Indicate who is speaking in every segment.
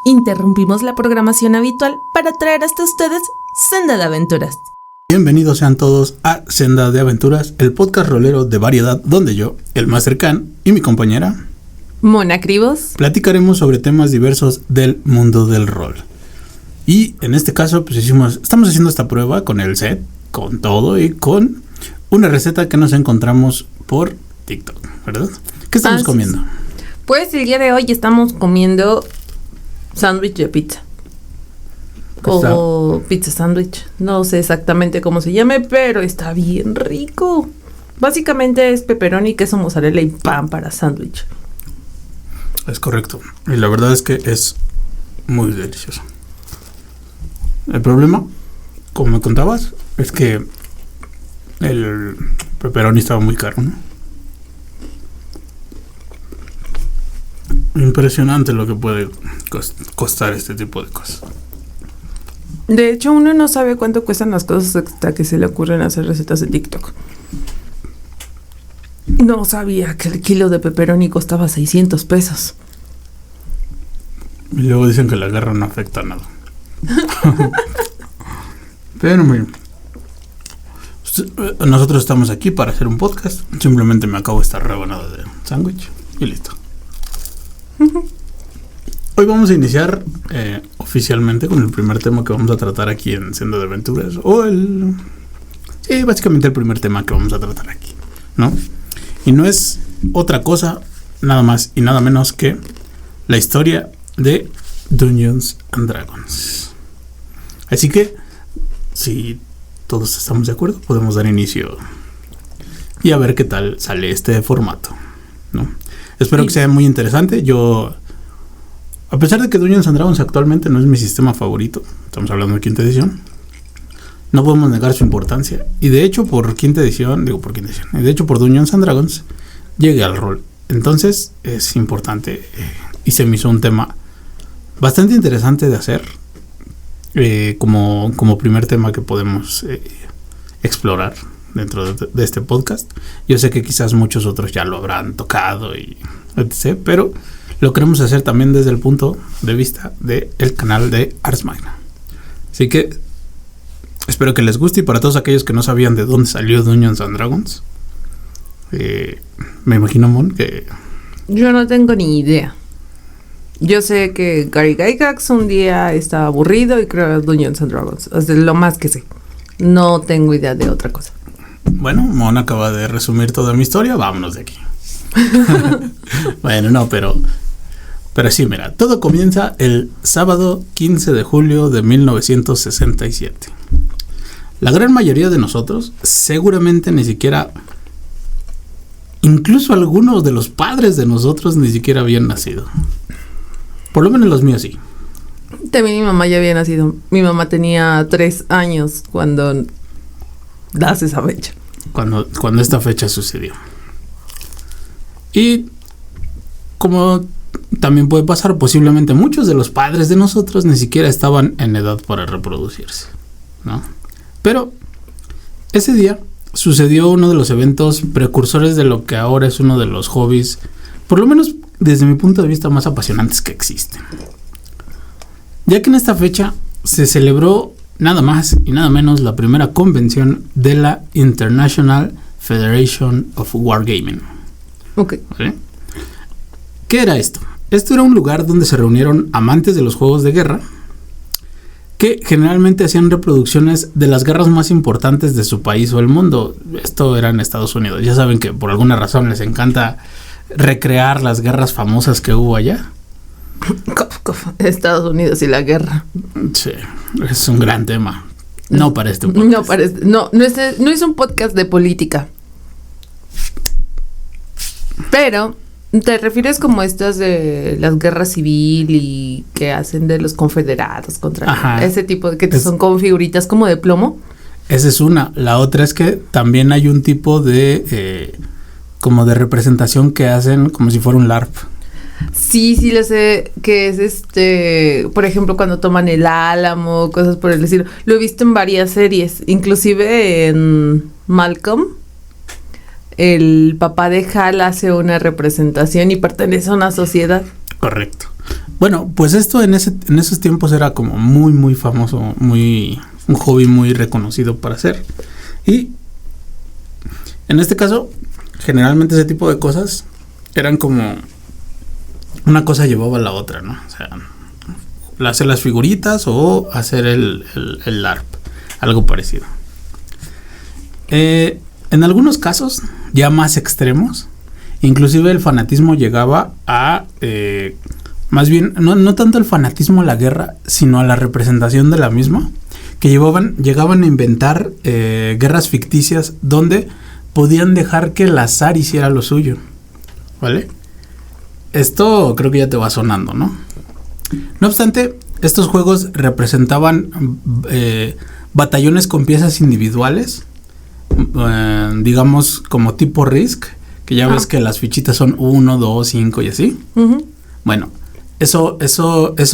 Speaker 1: Interrumpimos la programación habitual para traer hasta ustedes Senda de Aventuras.
Speaker 2: Bienvenidos sean todos a Senda de Aventuras, el podcast rolero de variedad donde yo, el Master Khan y mi compañera
Speaker 1: Mona Cribos
Speaker 2: platicaremos sobre temas diversos del mundo del rol. Y en este caso pues estamos haciendo esta prueba con el set, con todo y con una receta que nos encontramos por TikTok, ¿verdad? ¿Qué estamos comiendo?
Speaker 1: Pues el día de hoy estamos comiendo sándwich de pizza. O pizza sándwich. No sé exactamente cómo se llame, pero está bien rico. Básicamente es pepperoni, queso, mozzarella y pan para sándwich.
Speaker 2: Es correcto. Y la verdad es que es muy delicioso. El problema, como me contabas, es que el pepperoni estaba muy caro, ¿no? Impresionante lo que puede costar este tipo de cosas.
Speaker 1: De hecho, uno no sabe cuánto cuestan las cosas hasta que se le ocurren hacer recetas de TikTok. No sabía que el kilo de pepperoni costaba 600 pesos.
Speaker 2: Y luego dicen que la guerra no afecta a nada. Pero miren, nosotros estamos aquí para hacer un podcast. Simplemente me acabo esta rebanada de sándwich y listo. Hoy vamos a iniciar oficialmente con el primer tema que vamos a tratar aquí en Senda de Aventuras. Sí, básicamente el primer tema que vamos a tratar aquí, ¿no? Y no es otra cosa, nada más y nada menos que la historia de Dungeons and Dragons. Así que, si todos estamos de acuerdo, podemos dar inicio y a ver qué tal sale este formato, ¿no? Espero que sea muy interesante. Yo, a pesar de que Dungeons and Dragons actualmente no es mi sistema favorito, estamos hablando de quinta edición, no podemos negar su importancia. Y de hecho, por Dungeons and Dragons, llegué al rol. Entonces, es importante y se me hizo un tema bastante interesante de hacer como primer tema que podemos explorar dentro de este podcast. Yo sé que quizás muchos otros ya lo habrán tocado y etc., pero lo queremos hacer también desde el punto de vista del canal de Ars Magna. Así que espero que les guste, y para todos aquellos que no sabían de dónde salió Dungeons and Dragons, me imagino, Mon, que...
Speaker 1: Yo no tengo ni idea. Yo sé que Gary Gygax un día estaba aburrido y creó Dungeons and Dragons. Es lo más que sé. No tengo idea de otra cosa.
Speaker 2: Bueno, Mon acaba de resumir toda mi historia. Vámonos de aquí. Bueno, no, pero sí, mira, todo comienza el sábado 15 de julio de 1967. La gran mayoría de nosotros seguramente ni siquiera, incluso algunos de los padres de nosotros ni siquiera habían nacido. Por lo menos los míos sí.
Speaker 1: También mi mamá ya había nacido. Mi mamá tenía 3 años cuando das esa fecha.
Speaker 2: Cuando esta fecha sucedió. Y como también puede pasar, posiblemente muchos de los padres de nosotros ni siquiera estaban en edad para reproducirse, ¿no? Pero ese día sucedió uno de los eventos precursores de lo que ahora es uno de los hobbies, por lo menos desde mi punto de vista, más apasionantes que existen. Ya que en esta fecha se celebró nada más y nada menos la primera convención de la International Federation of Wargaming.
Speaker 1: Okay.
Speaker 2: ¿Sí? ¿Qué era esto? Esto era un lugar donde se reunieron amantes de los juegos de guerra que generalmente hacían reproducciones de las guerras más importantes de su país o el mundo. Esto era en Estados Unidos. Ya saben que por alguna razón les encanta recrear las guerras famosas que hubo allá.
Speaker 1: Estados Unidos y la guerra.
Speaker 2: Sí, es un gran tema. No para este podcast.
Speaker 1: No es un podcast de política. Pero ¿te refieres como estas de las guerras civil y que hacen de los confederados contra ese tipo de que son como figuritas como de plomo?
Speaker 2: Esa es una. La otra es que también hay un tipo de como de representación que hacen como si fuera un LARP.
Speaker 1: Sí, lo sé, que es por ejemplo, cuando toman el Álamo, cosas por el estilo. Lo he visto en varias series, inclusive en Malcolm. el papá de Hal hace una representación y pertenece a una sociedad.
Speaker 2: Correcto. Bueno, pues esto en esos tiempos era como muy, muy famoso, un hobby muy reconocido para hacer. Y en este caso, generalmente ese tipo de cosas eran como una cosa llevaba a la otra, ¿no? O sea, hacer las figuritas o hacer el LARP, algo parecido. En algunos casos, ya más extremos, inclusive el fanatismo llegaba a... más bien, no tanto el fanatismo a la guerra, sino a la representación de la misma, que llegaban a inventar guerras ficticias donde podían dejar que el azar hiciera lo suyo, ¿vale? Esto creo que ya te va sonando, ¿no? No obstante, estos juegos representaban batallones con piezas individuales, digamos como tipo Risk, que ya ves que las fichitas son 1, 2, 5 y así. Uh-huh. Bueno, eso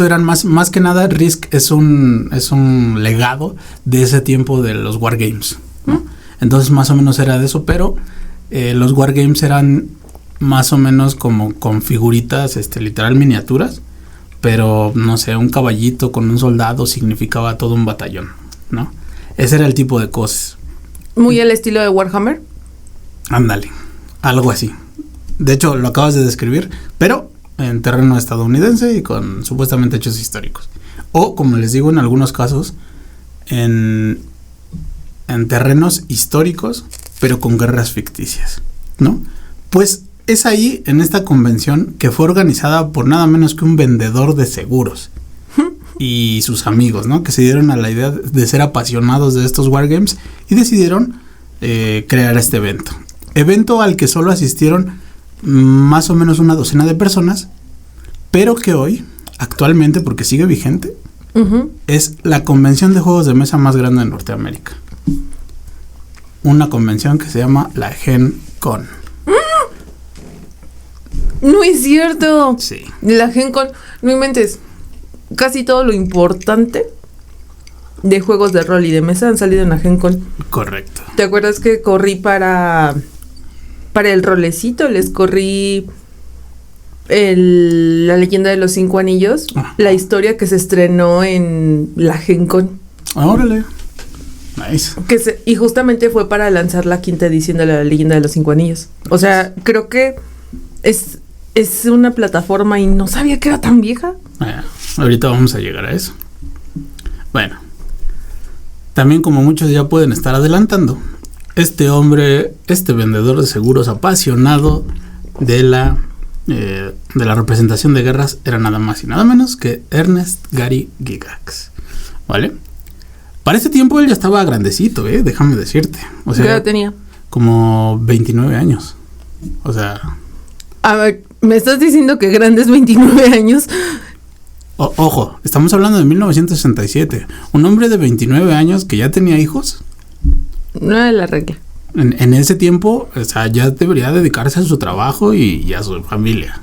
Speaker 2: eran más que nada. Risk es un legado de ese tiempo de los wargames, ¿no? Entonces más o menos era de eso, pero los wargames eran más o menos como con figuritas, literal miniaturas, pero no sé, un caballito con un soldado significaba todo un batallón, ¿no? Ese era el tipo de cosas.
Speaker 1: Muy al estilo de Warhammer.
Speaker 2: Ándale, algo así. De hecho, lo acabas de describir, pero en terreno estadounidense y con supuestamente hechos históricos. O, como les digo, en algunos casos, en terrenos históricos, pero con guerras ficticias, ¿no? Pues es ahí, en esta convención, que fue organizada por nada menos que un vendedor de seguros y sus amigos, ¿no? Que se dieron a la idea de ser apasionados de estos wargames y decidieron crear este evento al que solo asistieron más o menos una docena de personas, pero que hoy, actualmente, porque sigue vigente, uh-huh, es la convención de juegos de mesa más grande de Norteamérica. Una convención que se llama la Gen Con.
Speaker 1: No es cierto.
Speaker 2: Sí.
Speaker 1: La Gen Con, no inventes. Casi todo lo importante de juegos de rol y de mesa han salido en la Gen Con.
Speaker 2: Correcto.
Speaker 1: ¿Te acuerdas que corrí para el rolecito? Les corrí la leyenda de los 5 anillos, la historia que se estrenó en la Gen Con.
Speaker 2: Órale. Nice.
Speaker 1: Y justamente fue para lanzar la 5ª edición de la leyenda de los 5 anillos. O sea, creo que es una plataforma y no sabía que era tan vieja.
Speaker 2: Ahorita vamos a llegar a eso. Bueno, también como muchos ya pueden estar adelantando, este vendedor de seguros apasionado de la representación de guerras era nada más y nada menos que Ernest Gary Gygax, ¿vale? Para este tiempo él ya estaba grandecito, déjame decirte. O sea,
Speaker 1: ¿qué edad tenía?
Speaker 2: Como 29 años. O sea...
Speaker 1: A ver, ¿me estás diciendo que grandes 29 años?
Speaker 2: Ojo, estamos hablando de 1967. Un hombre de 29 años que ya tenía hijos.
Speaker 1: No era la regla.
Speaker 2: En ese tiempo, o sea, ya debería dedicarse a su trabajo y a su familia.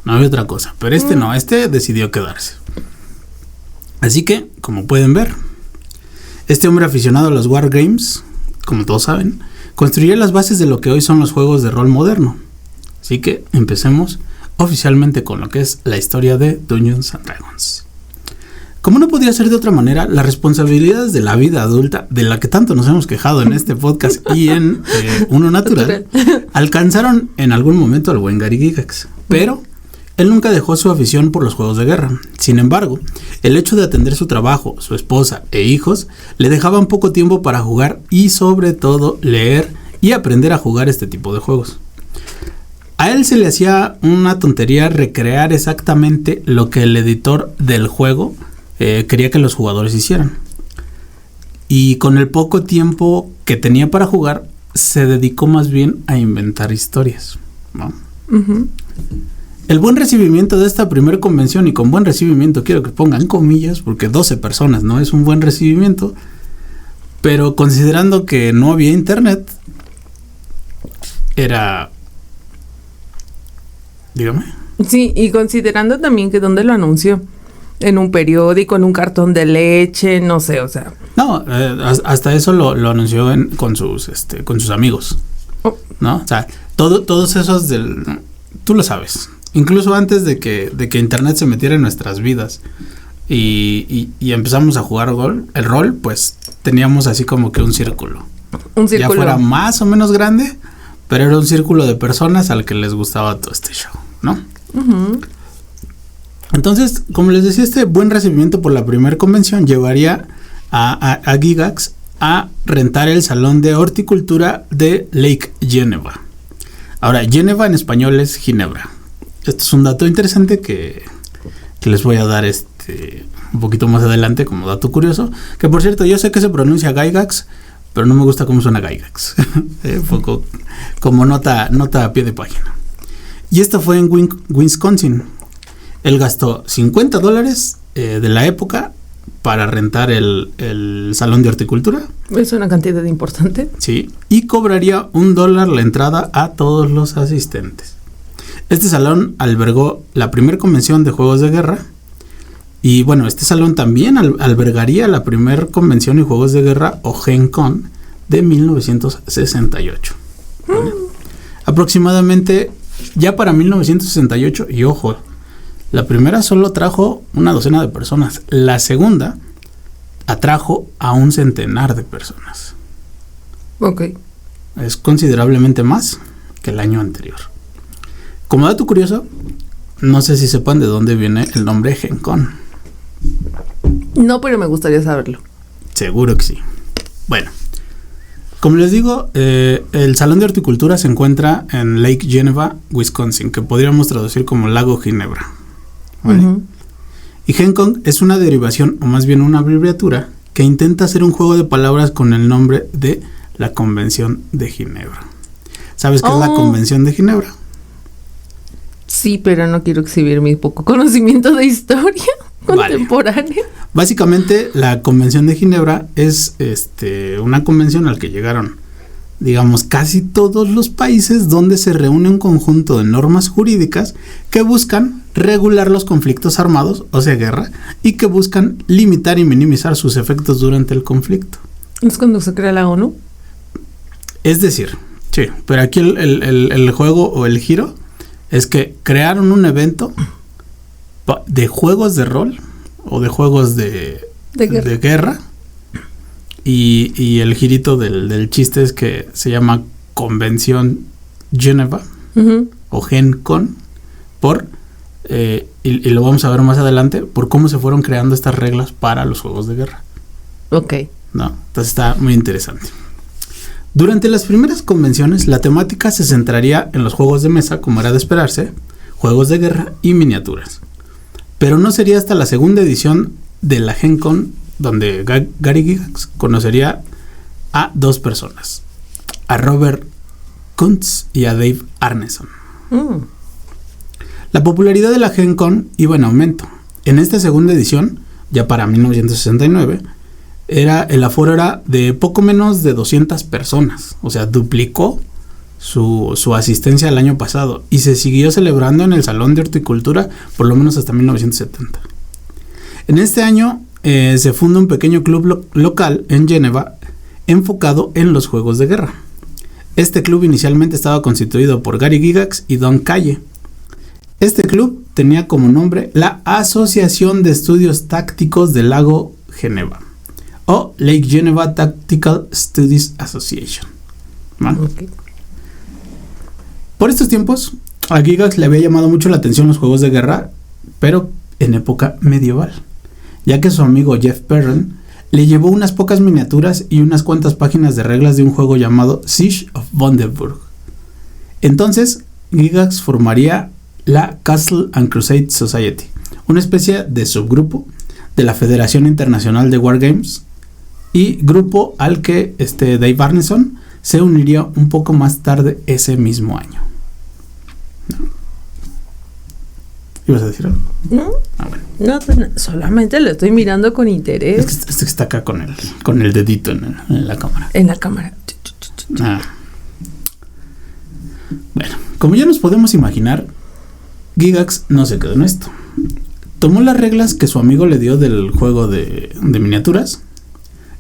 Speaker 2: No había otra cosa. Pero no, decidió quedarse. Así que, como pueden ver, este hombre aficionado a los wargames, como todos saben, construyó las bases de lo que hoy son los juegos de rol moderno. Así que empecemos oficialmente con lo que es la historia de Dungeons & Dragons. Como no podría ser de otra manera, las responsabilidades de la vida adulta, de la que tanto nos hemos quejado en este podcast y en Uno Natural, alcanzaron en algún momento al buen Gary Gygax, pero él nunca dejó su afición por los juegos de guerra. Sin embargo, el hecho de atender su trabajo, su esposa e hijos le dejaban poco tiempo para jugar y sobre todo leer y aprender a jugar este tipo de juegos. A él se le hacía una tontería recrear exactamente lo que el editor del juego quería que los jugadores hicieran. Y con el poco tiempo que tenía para jugar, se dedicó más bien a inventar historias, ¿no? Uh-huh. El buen recibimiento de esta primera convención, y con buen recibimiento quiero que pongan comillas, porque 12 personas no es un buen recibimiento, pero considerando que no había internet, era... Dígame.
Speaker 1: Sí, y considerando también que dónde lo anunció, en un periódico, en un cartón de leche, no sé, o sea.
Speaker 2: No, hasta eso lo anunció con sus amigos.
Speaker 1: Oh.
Speaker 2: ¿No? O sea, todos esos tú lo sabes. Incluso antes de que Internet se metiera en nuestras vidas y empezamos a jugar el rol, pues teníamos así como que un círculo.
Speaker 1: Un círculo.
Speaker 2: Ya fuera más o menos grande, pero era un círculo de personas al que les gustaba todo este show, ¿no?
Speaker 1: Uh-huh.
Speaker 2: Entonces, como les decía, este buen recibimiento por la primera convención llevaría a Gygax a rentar el salón de horticultura de Lake Geneva. Ahora, Geneva en español es Ginebra. Esto es un dato interesante que les voy a dar un poquito más adelante como dato curioso. Que por cierto, yo sé que se pronuncia Gygax, pero no me gusta cómo suena Gygax. Un poco como nota a pie de página. Y esto fue en Wisconsin. Él gastó $50 de la época para rentar el salón de horticultura.
Speaker 1: Es una cantidad importante.
Speaker 2: Sí, y cobraría $1 la entrada a todos los asistentes. Este salón albergó la primera convención de juegos de guerra. Y bueno, este salón también albergaría la primera convención y juegos de guerra o Gen Con de 1968. ¿Vale? Aproximadamente ya para 1968, y ojo, la primera solo trajo una docena de personas. La segunda atrajo a 100 de personas.
Speaker 1: Ok.
Speaker 2: Es considerablemente más que el año anterior. Como dato curioso, no sé si sepan de dónde viene el nombre Gen Con.
Speaker 1: No, pero me gustaría saberlo.
Speaker 2: Seguro que sí. Bueno, como les digo, el Salón de Horticultura se encuentra en Lake Geneva, Wisconsin, que podríamos traducir como Lago Ginebra. ¿Vale? Uh-huh. Y Gen Con es una derivación, o más bien una abreviatura, que intenta hacer un juego de palabras con el nombre de la Convención de Ginebra. ¿Sabes qué es la Convención de Ginebra?
Speaker 1: Sí, pero no quiero exhibir mi poco conocimiento de historia contemporánea. Vale.
Speaker 2: Básicamente, la Convención de Ginebra es una convención al que llegaron, digamos, casi todos los países donde se reúne un conjunto de normas jurídicas que buscan regular los conflictos armados, o sea, guerra, y que buscan limitar y minimizar sus efectos durante el conflicto.
Speaker 1: ¿Es cuando se crea la ONU?
Speaker 2: Es decir, sí, pero aquí el juego o el giro es que crearon un evento de juegos de rol o de juegos de guerra. Y el girito del chiste es que se llama Convención Geneva, uh-huh, o Gen Con, y lo vamos a ver más adelante, por cómo se fueron creando estas reglas para los juegos de guerra.
Speaker 1: Ok.
Speaker 2: ¿No? Entonces está muy interesante. Durante las primeras convenciones, la temática se centraría en los juegos de mesa, como era de esperarse, juegos de guerra y miniaturas. Pero no sería hasta la segunda edición de la Gen Con donde Gary Gygax conocería a dos personas, a Robert Kuntz y a Dave Arneson. La popularidad de la Gen Con iba en aumento. En esta segunda edición, ya para 1969, el aforo era de poco menos de 200 personas, o sea, duplicó su asistencia el año pasado y se siguió celebrando en el Salón de Horticultura por lo menos hasta 1970. En este año se funda un pequeño club local en Geneva enfocado en los juegos de guerra. Este club inicialmente estaba constituido por Gary Gygax y Don Calle. Este club tenía como nombre la Asociación de Estudios Tácticos del Lago Geneva, o Lake Geneva Tactical Studies Association. ¿Vale? Okay. Por estos tiempos, a Gygax le había llamado mucho la atención los juegos de guerra, pero en época medieval, ya que su amigo Jeff Perrin le llevó unas pocas miniaturas y unas cuantas páginas de reglas de un juego llamado Siege of Vandenburg. Entonces, Gygax formaría la Castle and Crusade Society, una especie de subgrupo de la Federación Internacional de Wargames, y grupo al que Dave Arneson se uniría un poco más tarde ese mismo año. ¿No? ¿Ibas a decir algo?
Speaker 1: No.
Speaker 2: Bueno.
Speaker 1: No, solamente lo estoy mirando con interés.
Speaker 2: Es que está acá con el dedito en la cámara.
Speaker 1: En la cámara.
Speaker 2: Bueno, como ya nos podemos imaginar, Gygax no se quedó en esto. Tomó las reglas que su amigo le dio del juego de miniaturas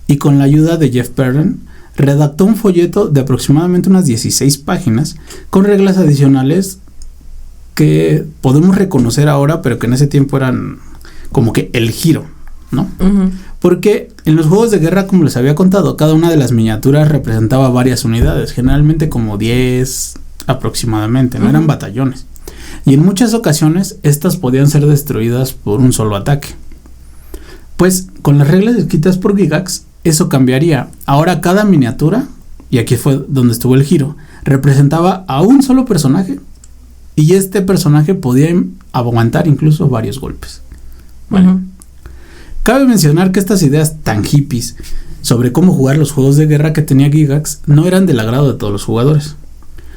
Speaker 2: y con la ayuda de Jeff Perrin redactó un folleto de aproximadamente unas 16 páginas con reglas adicionales que podemos reconocer ahora, pero que en ese tiempo eran como que el giro, ¿no?
Speaker 1: Ujú.
Speaker 2: Porque en los juegos de guerra, como les había contado, cada una de las miniaturas representaba varias unidades, generalmente como 10 aproximadamente, no eran batallones. Y en muchas ocasiones estas podían ser destruidas por un solo ataque. Pues con las reglas escritas por Gygax, eso cambiaría. Ahora cada miniatura, y aquí fue donde estuvo el giro, representaba a un solo personaje, y este personaje podía aguantar incluso varios golpes. Vale.
Speaker 1: Ujú.
Speaker 2: Cabe mencionar que estas ideas tan hippies sobre cómo jugar los juegos de guerra que tenía Gygax no eran del agrado de todos los jugadores,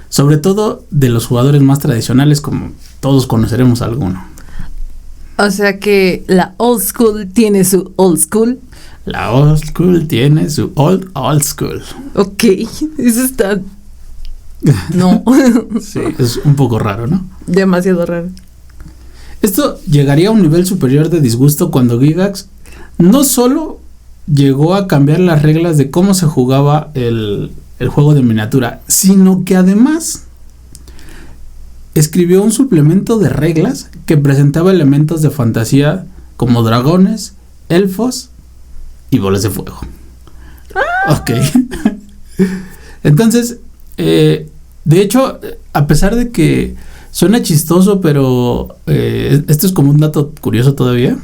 Speaker 2: sobre todo de los jugadores más tradicionales, como todos conoceremos alguno.
Speaker 1: O sea que la old school tiene su old school.
Speaker 2: La old school tiene su old school.
Speaker 1: Ok, eso está... No,
Speaker 2: Sí, es un poco raro, ¿no?
Speaker 1: demasiado raro.
Speaker 2: Esto llegaría a un nivel superior de disgusto cuando Gygax no solo llegó a cambiar las reglas de cómo se jugaba el juego de miniatura, sino que además escribió un suplemento de reglas que presentaba elementos de fantasía como dragones, elfos y bolas de fuego. Ok. Entonces, de hecho, a pesar de que suena chistoso, pero esto es como un dato curioso todavía,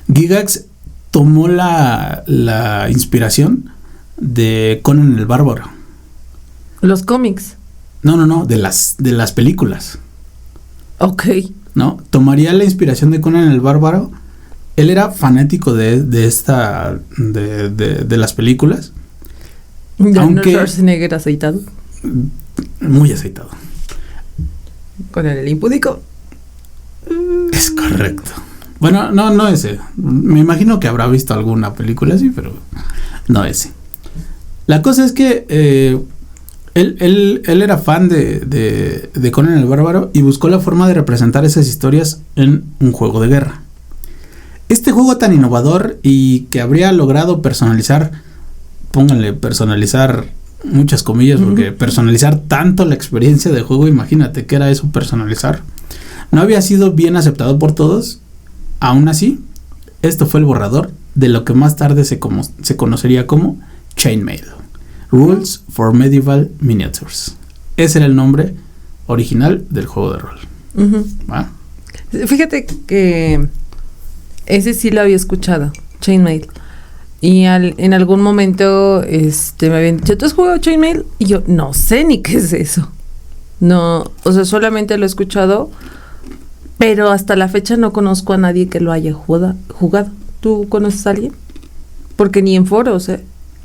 Speaker 2: Gygax tomó la inspiración de Conan el Bárbaro.
Speaker 1: Los cómics.
Speaker 2: No, de las películas,
Speaker 1: Ok.
Speaker 2: ¿no? Tomaría la inspiración de Conan el Bárbaro. Él era fanático de las películas.
Speaker 1: Ya
Speaker 2: Aunque-
Speaker 1: no Schwarzenegger aceitado.
Speaker 2: Muy aceitado.
Speaker 1: Con el impúdico.
Speaker 2: Es correcto. Bueno, no ese. Me imagino que habrá visto alguna película así, pero no ese. La cosa es que él era fan de Conan el Bárbaro y buscó la forma de representar esas historias en un juego de guerra. Este juego tan innovador y que habría logrado personalizar, pónganle personalizar muchas comillas, porque personalizar tanto la experiencia de juego, imagínate que era eso, personalizar, no había sido bien aceptado por todos. Aún así, esto fue el borrador de lo que más tarde se conocería como Chainmail, Rules for Medieval Miniatures. Ese era el nombre original del juego de rol.
Speaker 1: Ujú.
Speaker 2: ¿Va?
Speaker 1: Fíjate que ese sí lo había escuchado, Chainmail. Y en algún momento me habían dicho, ¿tú has jugado Chainmail? Y yo, no sé ni qué es eso. No, o sea, solamente lo he escuchado, pero hasta la fecha no conozco a nadie que lo haya jugado. ¿Tú conoces a alguien? Porque ni en foros,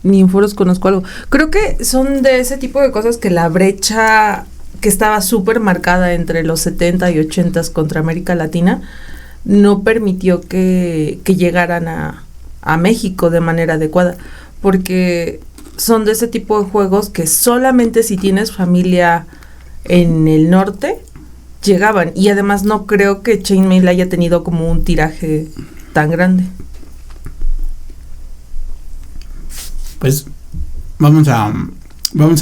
Speaker 1: ni en foros conozco algo. Creo que son de ese tipo de cosas que la brecha que estaba súper marcada entre los 70 y 80 contra América Latina no permitió que llegaran a México de manera adecuada, porque son de ese tipo de juegos que solamente si tienes familia en el norte llegaban, y además no creo que Chainmail haya tenido como un tiraje tan grande.
Speaker 2: Pues vamos a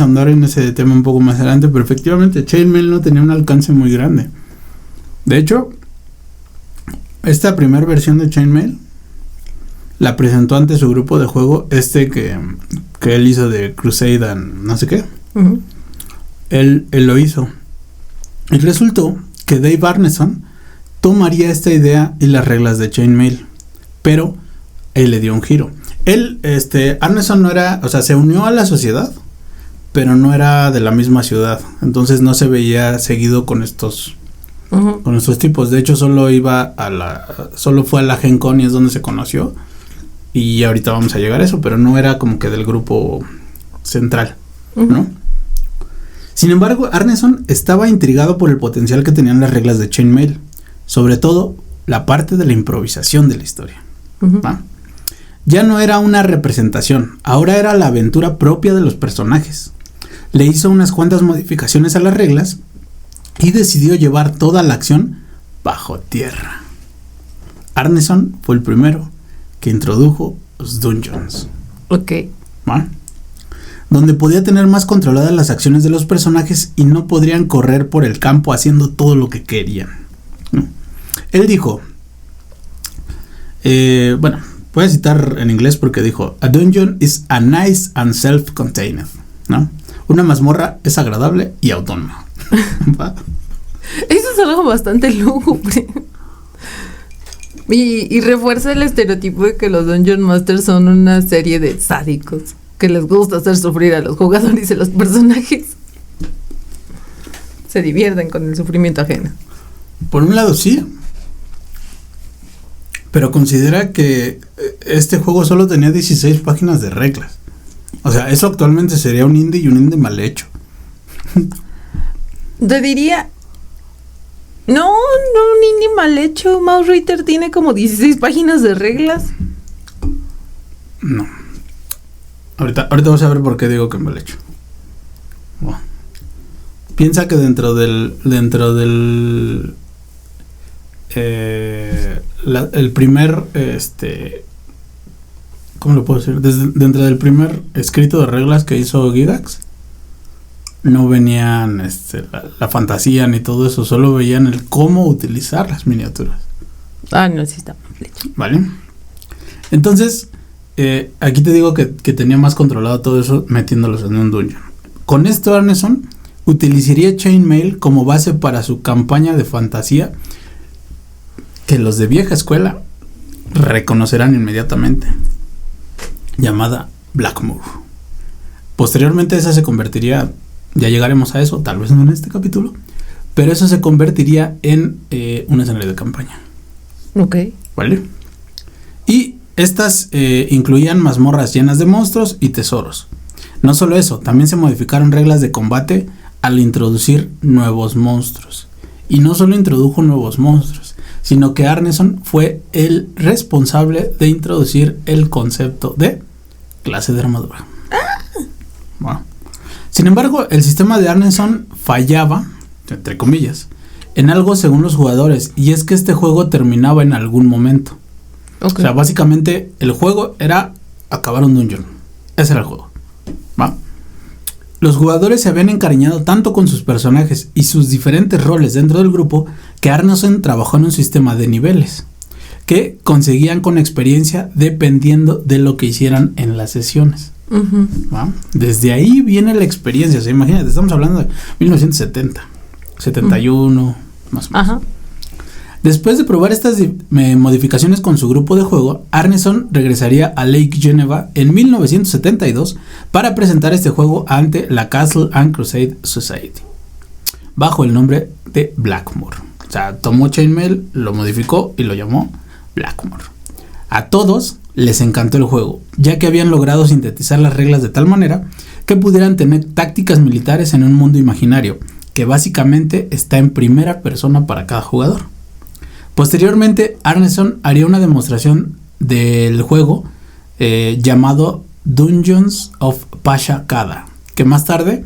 Speaker 2: andar en ese tema un poco más adelante, pero efectivamente Chainmail no tenía un alcance muy grande. De hecho, esta primera versión de Chainmail la presentó ante su grupo de juego, que él hizo de Crusade and no sé qué.
Speaker 1: Uh-huh.
Speaker 2: Él lo hizo. Y resultó que Dave Arneson tomaría esta idea y las reglas de Chainmail, pero él le dio un giro. Arneson no era, o sea, se unió a la sociedad, pero no era de la misma ciudad, entonces no se veía seguido con estos tipos. De hecho, solo fue a la Gen Con y es donde se conoció. Y ahorita vamos a llegar a eso, pero no era como que del grupo central, ¿no? Sin embargo, Arneson estaba intrigado por el potencial que tenían las reglas de Chainmail, sobre todo la parte de la improvisación de la historia. ¿Va? Ya no era una representación, ahora era la aventura propia de los personajes. Le hizo unas cuantas modificaciones a las reglas y decidió llevar toda la acción bajo tierra. Arneson fue el primero que introdujo los dungeons.
Speaker 1: Ok.
Speaker 2: ¿va? Donde podía tener más controladas las acciones de los personajes y no podrían correr por el campo haciendo todo lo que querían, ¿no? Él dijo, bueno, voy a citar en inglés porque dijo: "A dungeon is a nice and self-contained", ¿no? Una mazmorra es agradable y autónoma. ¿Va?
Speaker 1: Eso es algo bastante lúgubre. Y refuerza el estereotipo de que los Dungeon Masters son una serie de sádicos que les gusta hacer sufrir a los jugadores y a los personajes. Se divierten con el sufrimiento ajeno.
Speaker 2: Por un lado sí, pero considera que este juego solo tenía 16 páginas de reglas. O sea, eso actualmente sería un indie, y un indie mal hecho.
Speaker 1: Te diría... No, un indie mal hecho. Mouse Ritter tiene como 16 páginas de reglas.
Speaker 2: No. Ahorita vamos a ver por qué digo que mal hecho. Wow. Piensa que dentro del el primer ¿cómo lo puedo decir? Dentro del primer escrito de reglas que hizo Gygax, no venían la fantasía ni todo eso, solo veían el cómo utilizar las miniaturas.
Speaker 1: Ah, no, sí está mal hecho.
Speaker 2: ¿Vale? Entonces, aquí te digo que tenía más controlado todo eso metiéndolos en un dungeon. Con esto, Arneson utilizaría Chainmail como base para su campaña de fantasía, que los de vieja escuela reconocerán inmediatamente, llamada Blackmoor. Posteriormente esa se convertiría, ya llegaremos a eso, tal vez no en este capítulo, pero eso se convertiría en un escenario de campaña.
Speaker 1: Ok.
Speaker 2: ¿Vale? Y estas incluían mazmorras llenas de monstruos y tesoros. No solo eso, también se modificaron reglas de combate al introducir nuevos monstruos. Y no solo introdujo nuevos monstruos, sino que Arneson fue el responsable de introducir el concepto de clase de armadura. Bueno. Sin embargo, el sistema de Arneson fallaba, entre comillas, en algo según los jugadores, y es que este juego terminaba en algún momento. Okay. O sea, básicamente el juego era acabar un dungeon. Ese era el juego. ¿Va? Los jugadores se habían encariñado tanto con sus personajes y sus diferentes roles dentro del grupo que Arneson trabajó en un sistema de niveles que conseguían con experiencia dependiendo de lo que hicieran en las sesiones. Uh-huh. ¿Va? Desde ahí viene la experiencia. O sea, imagínate, estamos hablando de 1970, 71, más o menos. Ajá. Después de probar estas modificaciones con su grupo de juego, Arneson regresaría a Lake Geneva en 1972 para presentar este juego ante la Castle and Crusade Society, bajo el nombre de Blackmoor. O sea, tomó Chainmail, lo modificó y lo llamó Blackmoor. A todos les encantó el juego, ya que habían logrado sintetizar las reglas de tal manera que pudieran tener tácticas militares en un mundo imaginario, que básicamente está en primera persona para cada jugador. Posteriormente, Arneson haría una demostración del juego llamado Dungeons of Pasha Kada, que más tarde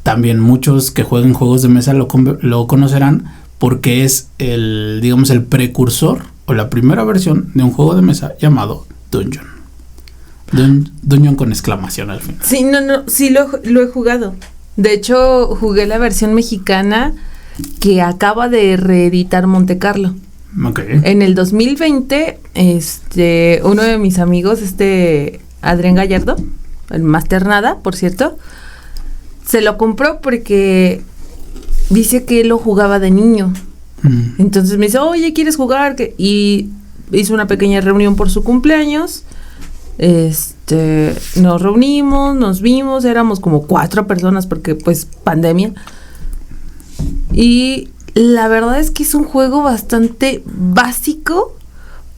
Speaker 2: también muchos que jueguen juegos de mesa lo conocerán, porque es el precursor o la primera versión de un juego de mesa llamado Dungeon. Dungeon con exclamación al final.
Speaker 1: Sí, sí lo he jugado. De hecho, jugué la versión mexicana que acaba de reeditar Monte Carlo.
Speaker 2: Okay.
Speaker 1: En el 2020, uno de mis amigos, Adrián Gallardo, el Master Nada, por cierto, se lo compró porque dice que él lo jugaba de niño. Entonces me dice, oye, ¿quieres jugar? Y hizo una pequeña reunión por su cumpleaños. Nos reunimos, nos vimos, éramos como 4 personas porque pues pandemia. Y la verdad es que es un juego bastante básico,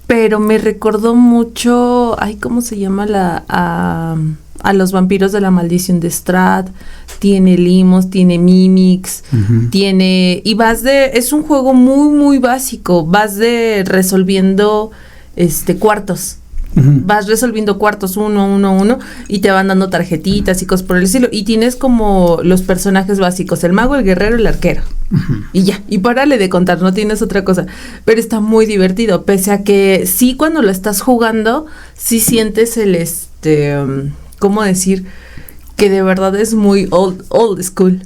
Speaker 1: pero me recordó mucho, ¿cómo se llama? A los vampiros de la maldición de Strahd. Tiene limos, tiene mimics, tiene... Y es un juego muy, muy básico. Vas resolviendo cuartos. Vas resolviendo cuartos uno, y te van dando tarjetitas y cosas por el estilo. Y tienes como los personajes básicos, el mago, el guerrero, el arquero. Y ya, y párale de contar, no tienes otra cosa. Pero está muy divertido, pese a que sí, cuando lo estás jugando, sí sientes ¿cómo decir? Que de verdad es muy old school.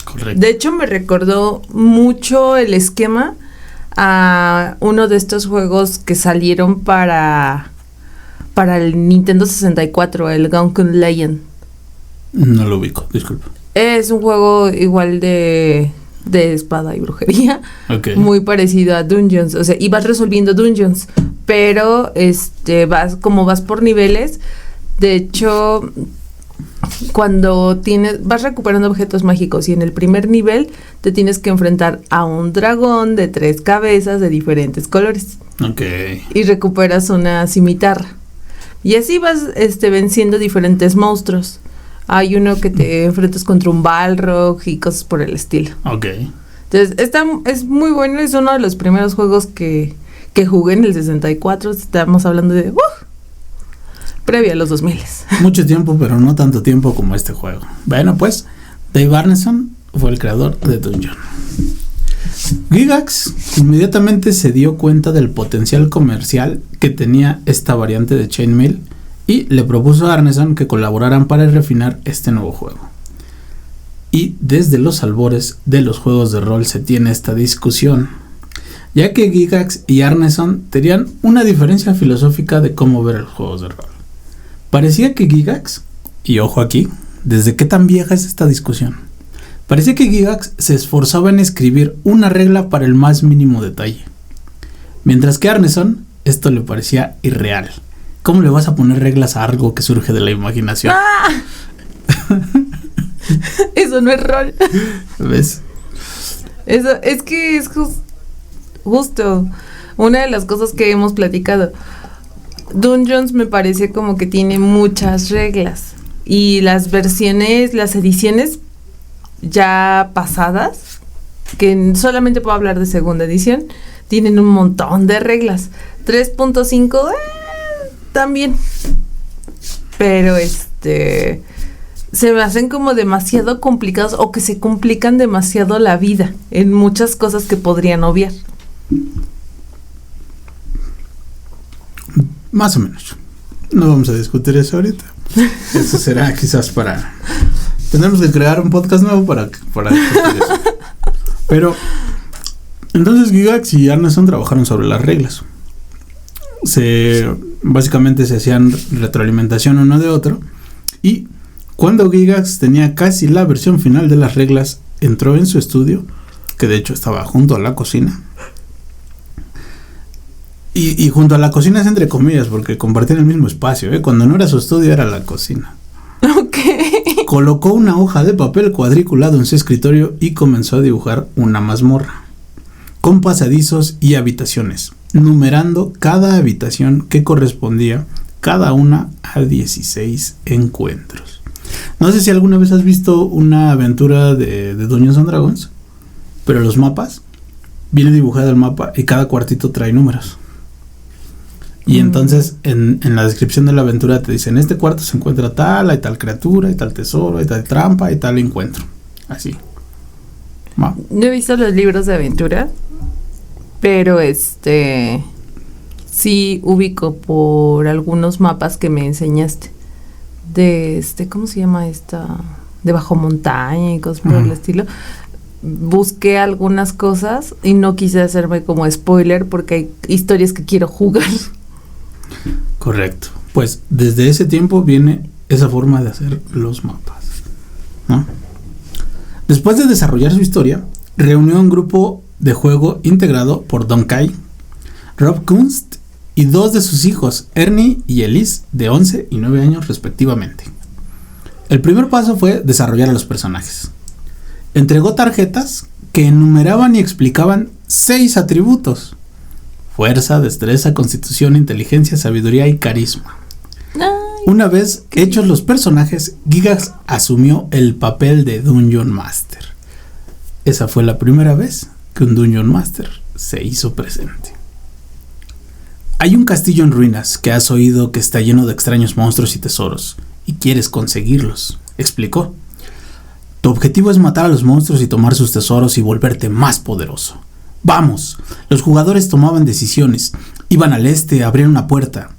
Speaker 2: Correcto.
Speaker 1: De hecho, me recordó mucho el esquema a uno de estos juegos que salieron para el Nintendo 64, el Gunkan Legend.
Speaker 2: No lo ubico, disculpa.
Speaker 1: Es un juego igual de espada y brujería,
Speaker 2: Okay.
Speaker 1: muy parecido a Dungeons, o sea, y vas resolviendo dungeons, pero vas por niveles. De hecho, cuando vas recuperando objetos mágicos y en el primer nivel te tienes que enfrentar a un dragón de 3 cabezas de diferentes colores.
Speaker 2: Okay.
Speaker 1: Y recuperas una cimitarra. Y así vas venciendo diferentes monstruos. Hay uno que te enfrentas contra un Balrog y cosas por el estilo.
Speaker 2: Okay.
Speaker 1: Entonces, es muy bueno, es uno de los primeros juegos que jugué en el 64. Estamos hablando de previo a los 2000.
Speaker 2: Mucho tiempo, pero no tanto tiempo como este juego. Bueno, pues, Dave Arneson fue el creador de Dungeon. Gygax inmediatamente se dio cuenta del potencial comercial que tenía esta variante de Chainmail y le propuso a Arneson que colaboraran para refinar este nuevo juego. Y desde los albores de los juegos de rol se tiene esta discusión, ya que Gygax y Arneson tenían una diferencia filosófica de cómo ver los juegos de rol. Parecía que Gygax, y ojo aquí, ¿desde qué tan vieja es esta discusión? Parecía que Gygax se esforzaba en escribir una regla para el más mínimo detalle, mientras que a Arneson esto le parecía irreal. ¿Cómo le vas a poner reglas a algo que surge de la imaginación?
Speaker 1: ¡Ah! Eso no es rol.
Speaker 2: ¿Ves?
Speaker 1: Eso es que es justo una de las cosas que hemos platicado. Dungeons me parece como que tiene muchas reglas y las ediciones ya pasadas, que solamente puedo hablar de segunda edición, tienen un montón de reglas. 3.5 también, pero se me hacen como demasiado complicados o que se complican demasiado la vida en muchas cosas que podrían obviar.
Speaker 2: Más o menos. No vamos a discutir eso ahorita. Eso será quizás para... Tendremos que crear un podcast nuevo para discutir eso. Pero, entonces Gygax y Arneson trabajaron sobre las reglas. Básicamente se hacían retroalimentación uno de otro. Y cuando Gygax tenía casi la versión final de las reglas, entró en su estudio, que de hecho estaba junto a la cocina. Y junto a la cocina es entre comillas, porque compartían el mismo espacio, ¿eh? Cuando no era su estudio era la cocina.
Speaker 1: Ok.
Speaker 2: Colocó una hoja de papel cuadriculado en su escritorio y comenzó a dibujar una mazmorra, con pasadizos y habitaciones, numerando cada habitación que correspondía cada una a 16 encuentros. No sé si alguna vez has visto una aventura de Dungeons and Dragons, pero los mapas, viene dibujado el mapa y cada cuartito trae números. Y entonces en la descripción de la aventura te dicen, en este cuarto se encuentra tal, hay tal criatura, hay tal tesoro, hay tal trampa, hay tal encuentro. Así.
Speaker 1: No he visto los libros de aventura, pero sí ubico por algunos mapas que me enseñaste. De ¿cómo se llama esta? De bajo montaña y cosas por el estilo. Busqué algunas cosas y no quise hacerme como spoiler porque hay historias que quiero jugar.
Speaker 2: Correcto. Pues desde ese tiempo viene esa forma de hacer los mapas, ¿no? Después de desarrollar su historia, reunió un grupo de juego integrado por Don Kai, Rob Kunst y 2 de sus hijos, Ernie y Elise, de 11 y 9 años respectivamente. El primer paso fue desarrollar a los personajes. Entregó tarjetas que enumeraban y explicaban 6 atributos: fuerza, destreza, constitución, inteligencia, sabiduría y carisma. Una vez hechos los personajes, Gygax asumió el papel de Dungeon Master. Esa fue la primera vez que un Dungeon Master se hizo presente. Hay un castillo en ruinas que has oído que está lleno de extraños monstruos y tesoros, y quieres conseguirlos, explicó. Tu objetivo es matar a los monstruos y tomar sus tesoros y volverte más poderoso. ¡Vamos! Los jugadores tomaban decisiones, iban al este, abrían una puerta,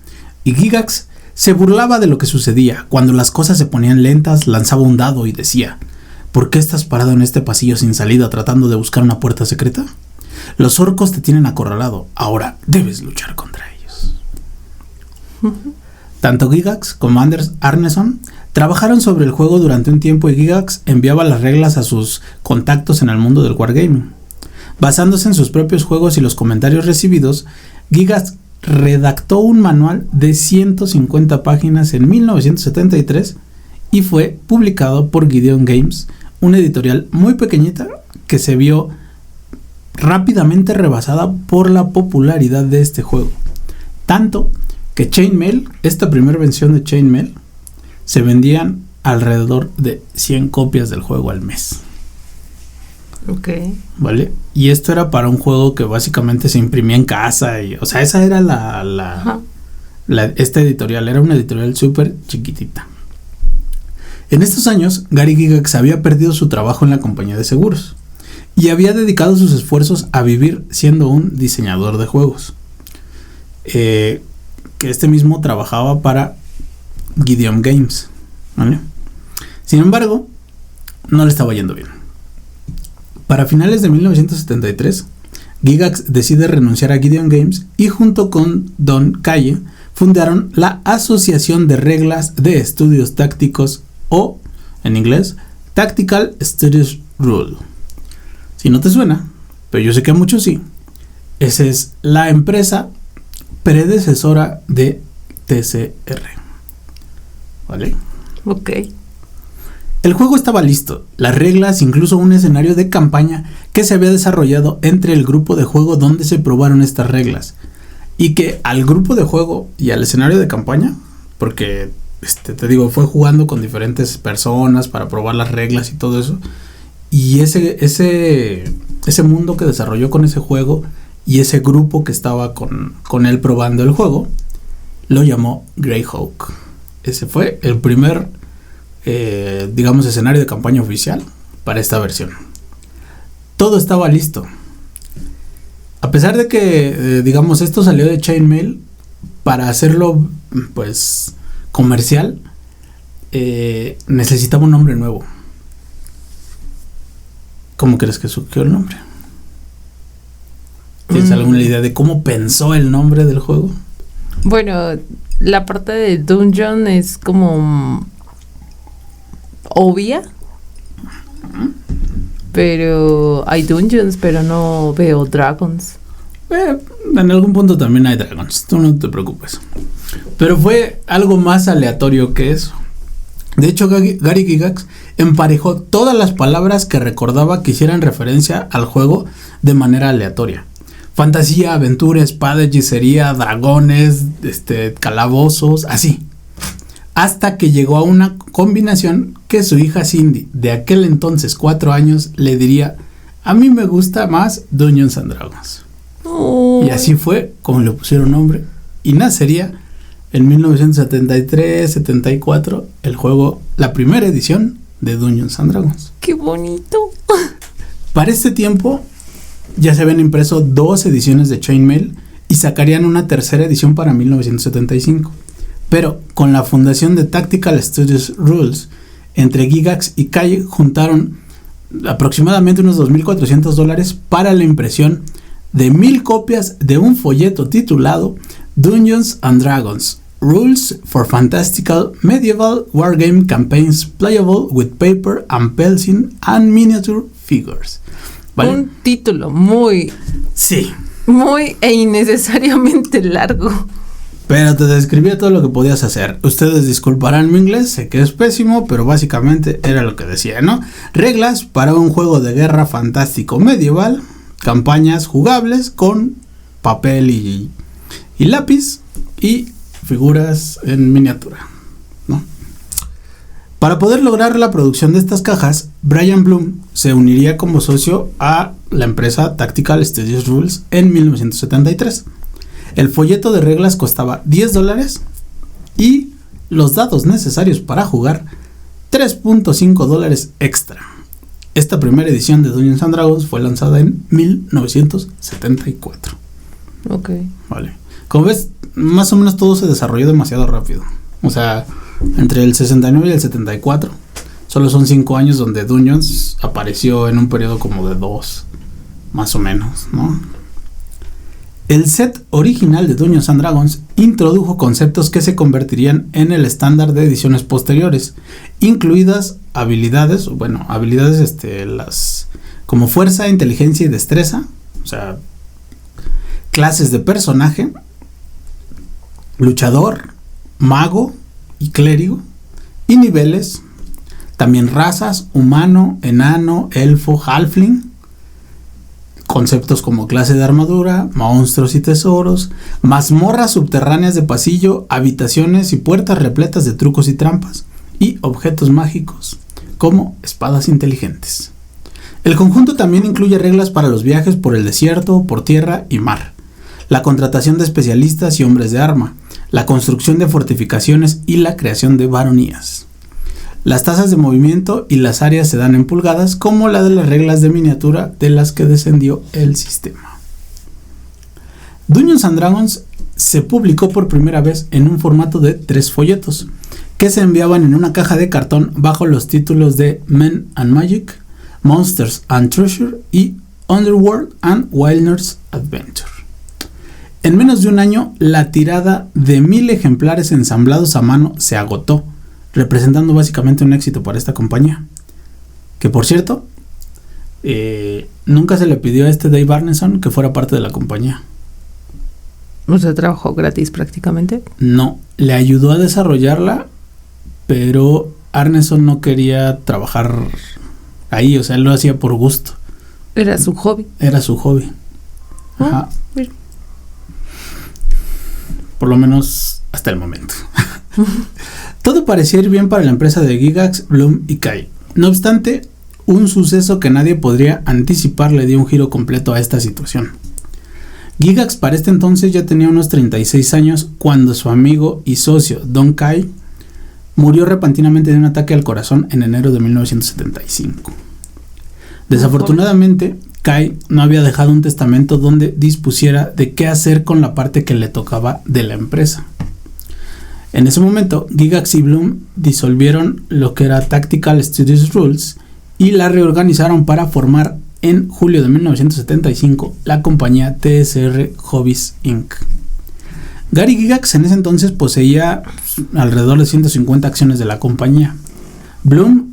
Speaker 2: y Gygax Se burlaba de lo que sucedía. Cuando las cosas se ponían lentas, lanzaba un dado y decía: ¿por qué estás parado en este pasillo sin salida tratando de buscar una puerta secreta? Los orcos te tienen acorralado. Ahora debes luchar contra ellos. Tanto Gygax como Anders Arneson trabajaron sobre el juego durante un tiempo y Gygax enviaba las reglas a sus contactos en el mundo del wargaming. Basándose en sus propios juegos y los comentarios recibidos, Gygax redactó un manual de 150 páginas en 1973 y fue publicado por Gideon Games, una editorial muy pequeñita que se vio rápidamente rebasada por la popularidad de este juego. Tanto que Chainmail, esta primera versión de Chainmail, se vendían alrededor de 100 copias del juego al mes.
Speaker 1: Ok.
Speaker 2: ¿Vale? Y esto era para un juego que básicamente se imprimía en casa. O sea, esa era esta editorial. Era una editorial súper chiquitita. En estos años, Gary Gygax había perdido su trabajo en la compañía de seguros y había dedicado sus esfuerzos a vivir siendo un diseñador de juegos. Que este mismo trabajaba para Gideon Games, ¿vale? Sin embargo, no le estaba yendo bien. Para finales de 1973, Gygax decide renunciar a Gideon Games y junto con Don Calle fundaron la Asociación de Reglas de Estudios Tácticos, o en inglés Tactical Studios Rule. Si no te suena, pero yo sé que a muchos sí, esa es la empresa predecesora de TCR. ¿Vale?
Speaker 1: Ok.
Speaker 2: El juego estaba listo, las reglas, incluso un escenario de campaña que se había desarrollado entre el grupo de juego donde se probaron estas reglas. Y que al grupo de juego y al escenario de campaña, porque te digo, fue jugando con diferentes personas para probar las reglas y todo eso. Y ese mundo que desarrolló con ese juego y ese grupo que estaba con él probando el juego, lo llamó Greyhawk. Ese fue el primer, escenario de campaña oficial para esta versión. Todo estaba listo. A pesar de que, esto salió de Chainmail, para hacerlo, pues, comercial, necesitaba un nombre nuevo. ¿Cómo crees que surgió el nombre? ¿Tienes alguna idea de cómo pensó el nombre del juego?
Speaker 1: Bueno, la parte de Dungeon es como obvia, pero hay dungeons, pero no veo dragons.
Speaker 2: En algún punto también hay dragons, tú no te preocupes. Pero fue algo más aleatorio que eso. De hecho, Gary Gygax emparejó todas las palabras que recordaba que hicieran referencia al juego de manera aleatoria. Fantasía, aventura, espada, hechicería, dragones, calabozos, así. Hasta que llegó a una combinación que su hija Cindy, de aquel entonces 4 años, le diría: a mí me gusta más Dungeons and Dragons. Y así fue como le pusieron nombre. Y nacería en 1973-74 el juego, la primera edición de Dungeons and Dragons.
Speaker 1: ¡Qué bonito!
Speaker 2: Para este tiempo ya se habían impreso 2 ediciones de Chainmail y sacarían una tercera edición para 1975. Pero con la fundación de Tactical Studios Rules, entre Gygax y Calle juntaron aproximadamente unos $2,400 para la impresión de 1,000 copias de un folleto titulado Dungeons and Dragons: Rules for Fantastical Medieval Wargame Campaigns Playable with Paper and Pencil and Miniature Figures. ¿Vale?
Speaker 1: Un título muy e innecesariamente largo.
Speaker 2: Pero te describía todo lo que podías hacer. Ustedes disculparán mi inglés, sé que es pésimo, pero básicamente era lo que decía, ¿no? Reglas para un juego de guerra fantástico medieval, campañas jugables con papel y lápiz y figuras en miniatura, ¿no? Para poder lograr la producción de estas cajas, Brian Bloom se uniría como socio a la empresa Tactical Studios Rules en 1973. El folleto de reglas costaba $10 y los dados necesarios para jugar $3.5 extra. Esta primera edición de Dungeons and Dragons fue lanzada en 1974.
Speaker 1: Ok.
Speaker 2: Vale. Como ves, más o menos todo se desarrolló demasiado rápido. O sea, entre el 69 y el 74. Solo son 5 años donde Dungeons apareció en un periodo como de 2, más o menos, ¿no? El set original de Dungeons and Dragons introdujo conceptos que se convertirían en el estándar de ediciones posteriores, incluidas habilidades, las como fuerza, inteligencia y destreza, o sea, clases de personaje, luchador, mago y clérigo, y niveles, también razas, humano, enano, elfo, halfling, conceptos como clase de armadura, monstruos y tesoros, mazmorras subterráneas de pasillo, habitaciones y puertas repletas de trucos y trampas, y objetos mágicos, como espadas inteligentes. El conjunto también incluye reglas para los viajes por el desierto, por tierra y mar, la contratación de especialistas y hombres de arma, la construcción de fortificaciones y la creación de baronías. Las tasas de movimiento y las áreas se dan en pulgadas, como la de las reglas de miniatura de las que descendió el sistema. Dungeons and Dragons se publicó por primera vez en un formato de 3 folletos, que se enviaban en una caja de cartón bajo los títulos de Men and Magic, Monsters and Treasure y Underworld and Wilderness Adventure. En menos de un año, la tirada de 1000 ejemplares ensamblados a mano se agotó, representando básicamente un éxito para esta compañía. Que por cierto, nunca se le pidió a Dave Arneson que fuera parte de la compañía.
Speaker 1: O sea, trabajó gratis prácticamente.
Speaker 2: No, le ayudó a desarrollarla, pero Arneson no quería trabajar ahí, o sea, él lo hacía por gusto.
Speaker 1: Era su hobby.
Speaker 2: Era su hobby. Ajá.
Speaker 1: Mira.
Speaker 2: Por lo menos hasta el momento. Todo parecía ir bien para la empresa de Gygax, Bloom y Kai. No obstante, un suceso que nadie podría anticipar le dio un giro completo a esta situación. Gygax para este entonces ya tenía unos 36 años cuando su amigo y socio Don Kai murió repentinamente de un ataque al corazón en enero de 1975. Desafortunadamente, Kai no había dejado un testamento donde dispusiera de qué hacer con la parte que le tocaba de la empresa. En ese momento, Gygax y Bloom disolvieron lo que era Tactical Studios Rules y la reorganizaron para formar en julio de 1975 la compañía TSR Hobbies Inc. Gary Gygax en ese entonces poseía alrededor de 150 acciones de la compañía. Bloom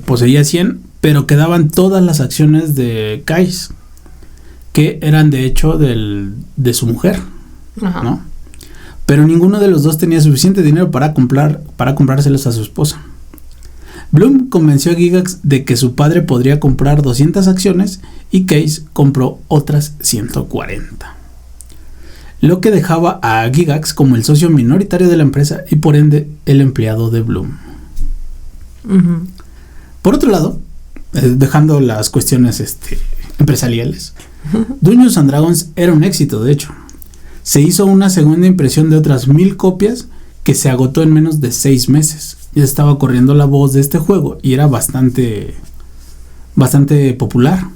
Speaker 2: poseía 100, pero quedaban todas las acciones de Kai, que eran de hecho de su mujer, ¿no? Pero ninguno de los dos tenía suficiente dinero para comprárselos a su esposa. Bloom convenció a Gygax de que su padre podría comprar 200 acciones y Case compró otras 140. Lo que dejaba a Gygax como el socio minoritario de la empresa y por ende el empleado de Bloom. Uh-huh. Por otro lado, dejando las cuestiones empresariales, Dungeons and Dragons era un éxito, de hecho. Se hizo una segunda impresión de otras 1000 copias que se agotó en menos de 6 meses. Ya estaba corriendo la voz de este juego y era bastante popular.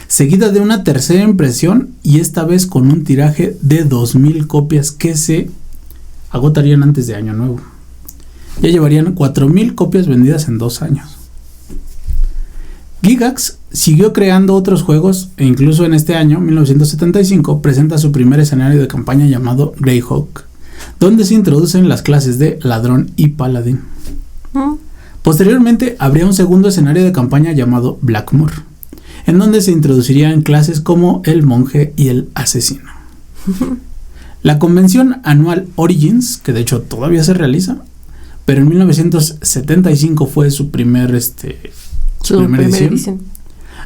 Speaker 2: Seguida de una tercera impresión y esta vez con un tiraje de 2000 copias que se agotarían antes de Año Nuevo. Ya llevarían 4000 copias vendidas en 2 años. Gygax siguió creando otros juegos e incluso en este año, 1975, presenta su primer escenario de campaña llamado Greyhawk, donde se introducen las clases de ladrón y paladín. Posteriormente habría un segundo escenario de campaña llamado Blackmoor, en donde se introducirían clases como el monje y el asesino. La convención anual Origins, que de hecho todavía se realiza, pero en 1975 fue su primera edición,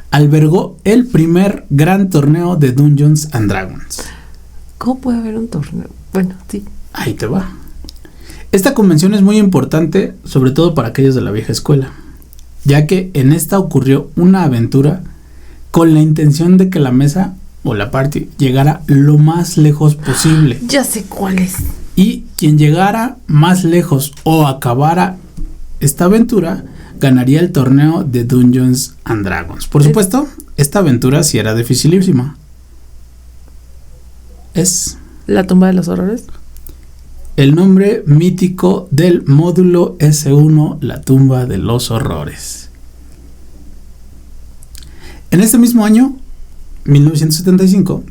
Speaker 2: albergó el primer gran torneo de Dungeons and Dragons.
Speaker 1: ¿Cómo puede haber un torneo? Bueno, sí.
Speaker 2: Ahí te va. Esta convención es muy importante, sobre todo para aquellos de la vieja escuela, ya que en esta ocurrió una aventura con la intención de que la mesa o la party llegara lo más lejos posible.
Speaker 1: Ya sé cuál es.
Speaker 2: Y quien llegara más lejos o acabara esta aventura ganaría el torneo de Dungeons and Dragons. Por supuesto, esta aventura sí era dificilísima. Es
Speaker 1: ¿La tumba de los horrores?
Speaker 2: el nombre mítico del módulo S1, la tumba de los horrores. En este mismo año, 1975,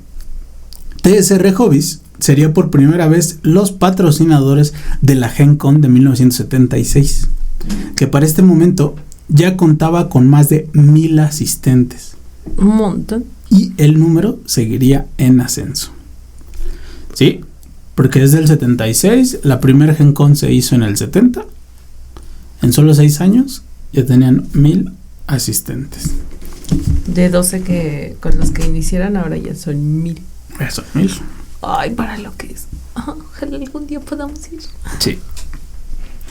Speaker 2: TSR Hobbies sería por primera vez los patrocinadores de la Gen Con de 1976, que para este momento ya contaba con más de 1000 asistentes.
Speaker 1: Un montón.
Speaker 2: Y el número seguiría en ascenso. Sí, porque desde el 76, la primera Gen Con se hizo en el 70. En solo 6 años ya tenían 1000 asistentes.
Speaker 1: De 12 que con los que iniciaran, ahora ya son 1000.
Speaker 2: Son 1000.
Speaker 1: Ay, para lo que es. Ojalá algún día podamos ir.
Speaker 2: Sí.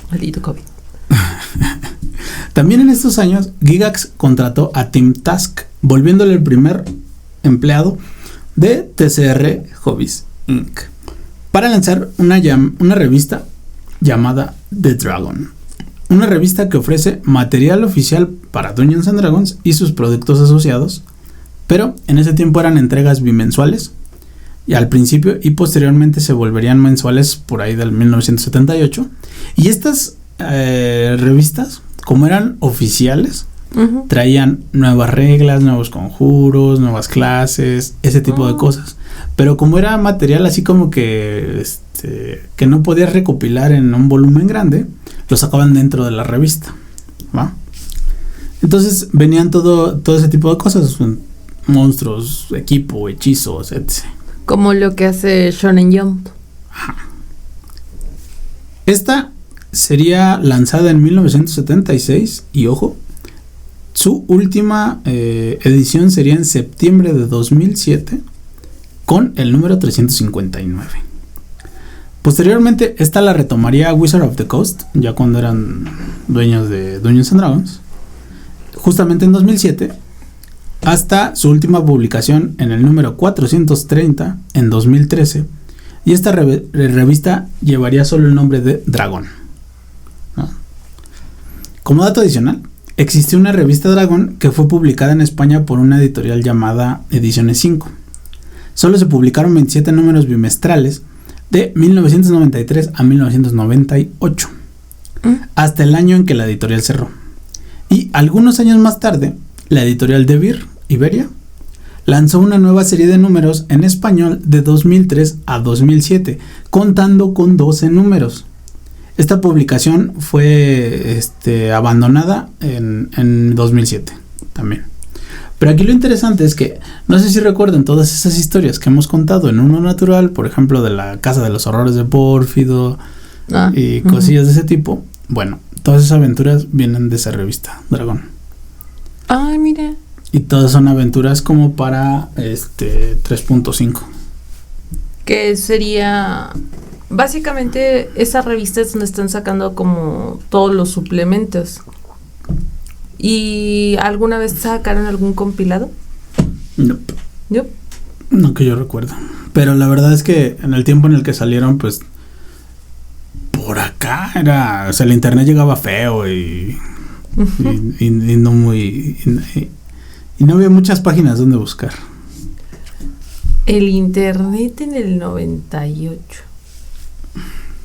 Speaker 1: Maldito COVID.
Speaker 2: También en estos años, Gygax contrató a Tim Task, volviéndole el primer empleado de TSR Hobbies Inc. para lanzar una revista llamada The Dragon. Una revista que ofrece material oficial para Dungeons and Dragons y sus productos asociados, pero en ese tiempo eran entregas bimensuales y al principio y posteriormente se volverían mensuales por ahí del 1978. Y estas revistas, como eran oficiales, traían nuevas reglas, nuevos conjuros, nuevas clases, ese tipo de cosas. Pero como era material así como que no podías recopilar en un volumen grande, lo sacaban dentro de la revista, ¿va? Entonces venían todo ese tipo de cosas, monstruos, equipo, hechizos, etc.
Speaker 1: Como lo que hace Shonen Jump.
Speaker 2: Ajá. Esta sería lanzada en 1976 y ojo, su última edición sería en septiembre de 2007 con el número 359. Posteriormente esta la retomaría Wizard of the Coast, ya cuando eran dueños de Dungeons and Dragons, justamente en 2007, hasta su última publicación en el número 430 en 2013, y esta revista llevaría solo el nombre de Dragón, ¿no? Como dato adicional, existió una revista Dragón que fue publicada en España por una editorial llamada Ediciones 5. Solo se publicaron 27 números bimestrales de 1993 a 1998, hasta el año en que la editorial cerró. Y algunos años más tarde, la editorial De Beer, Iberia, lanzó una nueva serie de números en español de 2003 a 2007, contando con 12 números. Esta publicación fue abandonada en 2007 también. Pero aquí lo interesante es que, no sé si recuerdan todas esas historias que hemos contado en Uno Natural, por ejemplo, de la Casa de los Horrores de Pórfido y cosillas de ese tipo. Bueno, todas esas aventuras vienen de esa revista, Dragón.
Speaker 1: Ay, mira.
Speaker 2: Y todas son aventuras como para 3.5.
Speaker 1: Que sería... Básicamente, esa revista es donde están sacando como todos los suplementos. ¿Y alguna vez sacaron algún compilado?
Speaker 2: No.
Speaker 1: ¿No?
Speaker 2: No que yo recuerdo. Pero la verdad es que en el tiempo en el que salieron, pues... Por acá era... O sea, el internet llegaba feo y no muy... Y no había muchas páginas donde buscar.
Speaker 1: El internet en el 98.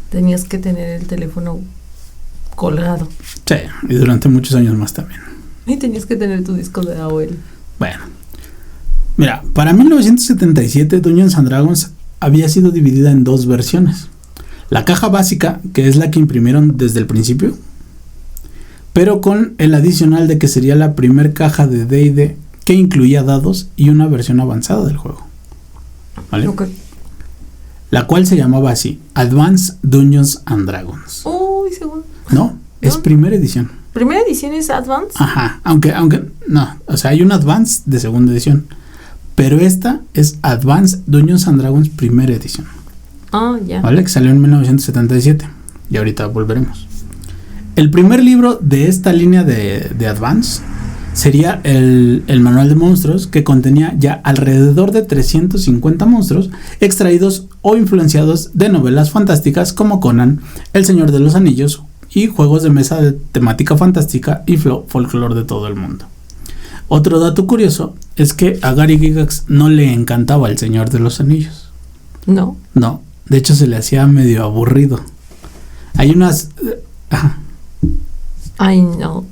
Speaker 1: Tenías que tener el teléfono colgado.
Speaker 2: Sí, y durante muchos años más también.
Speaker 1: Y tenías que tener tu disco de AOL.
Speaker 2: Bueno, mira, para 1977 Dungeons and Dragons había sido dividida en 2 versiones. La caja básica, que es la que imprimieron desde el principio, pero con el adicional de que sería la primer caja de D&D que incluía dados y una versión avanzada del juego, ¿vale?
Speaker 1: Okay.
Speaker 2: La cual se llamaba así, Advanced Dungeons and Dragons.
Speaker 1: Uy, segundo.
Speaker 2: No, es primera edición.
Speaker 1: ¿Primera edición es Advanced?
Speaker 2: Ajá, aunque no, o sea, hay un Advanced de segunda edición, pero esta es Advanced Dungeons and Dragons primera edición.
Speaker 1: Ah, ya.
Speaker 2: ¿Vale? Que salió en 1977 y ahorita volveremos. El primer libro de esta línea de Advance sería el manual de monstruos, que contenía ya alrededor de 350 monstruos extraídos o influenciados de novelas fantásticas como Conan, El Señor de los Anillos y juegos de mesa de temática fantástica y folclore de todo el mundo. Otro dato curioso es que a Gary Gygax no le encantaba El Señor de los Anillos.
Speaker 1: No.
Speaker 2: No, De hecho, se le hacía medio aburrido. Hay unas...
Speaker 1: I know.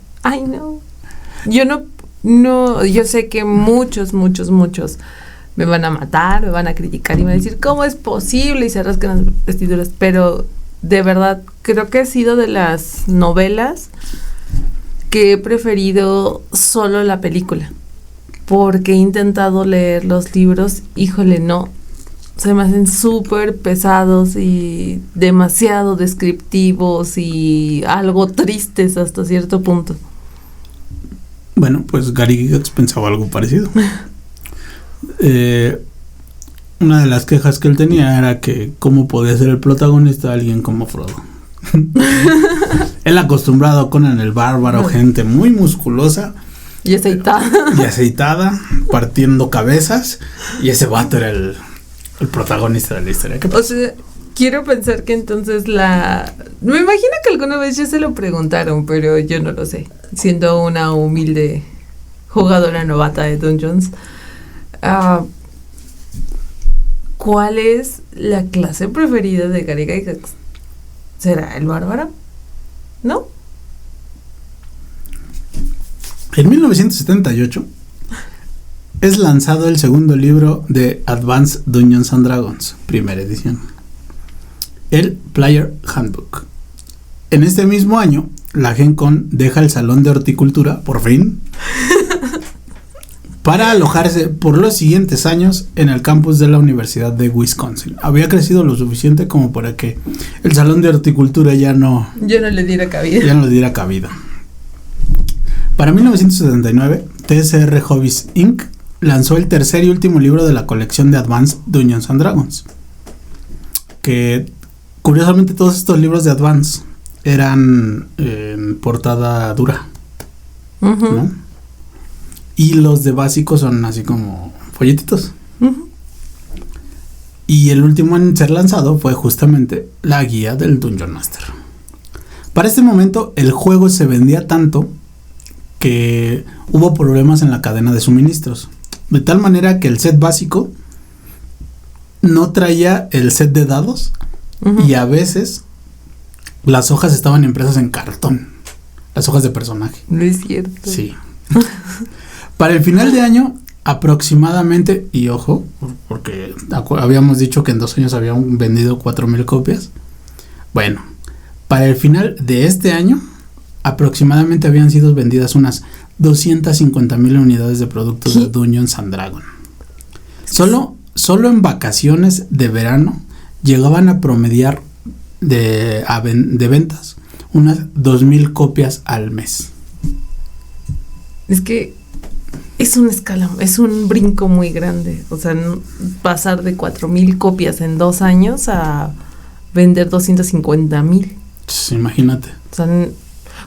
Speaker 1: Yo sé que muchos me van a matar, me van a criticar y me van a decir, ¿cómo es posible? Y se rascan las vestiduras, pero de verdad, creo que ha sido de las novelas que he preferido solo la película, porque he intentado leer los libros, híjole, no, se me hacen súper pesados y demasiado descriptivos y algo tristes hasta cierto punto.
Speaker 2: Bueno, pues Gary Gygax pensaba algo parecido. Una de las quejas que él tenía era que cómo podía ser el protagonista alguien como Frodo. Él acostumbrado a Conan el Bárbaro, gente muy musculosa
Speaker 1: y aceitada,
Speaker 2: partiendo cabezas, y ese vato era el protagonista de la historia.
Speaker 1: O sea, quiero pensar que entonces me imagino que alguna vez ya se lo preguntaron, pero yo no lo sé, siendo una humilde jugadora novata de Dungeons. ¿Cuál es la clase preferida de Gary Gygax? ¿Será el bárbaro? ¿No?
Speaker 2: En 1978 es lanzado el segundo libro de Advanced Dungeons and Dragons, primera edición, el Player Handbook. En este mismo año, la Gen Con deja el salón de horticultura, por fin, para alojarse por los siguientes años en el campus de la Universidad de Wisconsin. Había crecido lo suficiente como para que el salón de horticultura ya no le diera cabida. Para 1979, TSR Hobbies Inc. lanzó el tercer y último libro de la colección de Advanced Dungeons and Dragons. Que curiosamente todos estos libros de Advance eran en portada dura, ¿no? Y los de básico son así como folletitos. Y el último en ser lanzado fue justamente la guía del Dungeon Master. Para este momento el juego se vendía tanto que hubo problemas en la cadena de suministros, de tal manera que el set básico no traía el set de dados, y a veces las hojas estaban impresas en cartón, las hojas de personaje.
Speaker 1: No es cierto.
Speaker 2: Sí. Para el final de año, aproximadamente, y ojo, porque habíamos dicho que en 2 años habían vendido 4,000 copias. Bueno, para el final de este año, aproximadamente habían sido vendidas unas 250,000 unidades de productos de Dungeons and Dragons. Solo en vacaciones de verano llegaban a promediar de ventas unas 2,000 copias al mes.
Speaker 1: Es que es una escala, es un brinco muy grande. O sea, pasar de 4,000 copias en 2 años a vender 250,000.
Speaker 2: Sí, imagínate.
Speaker 1: O sea,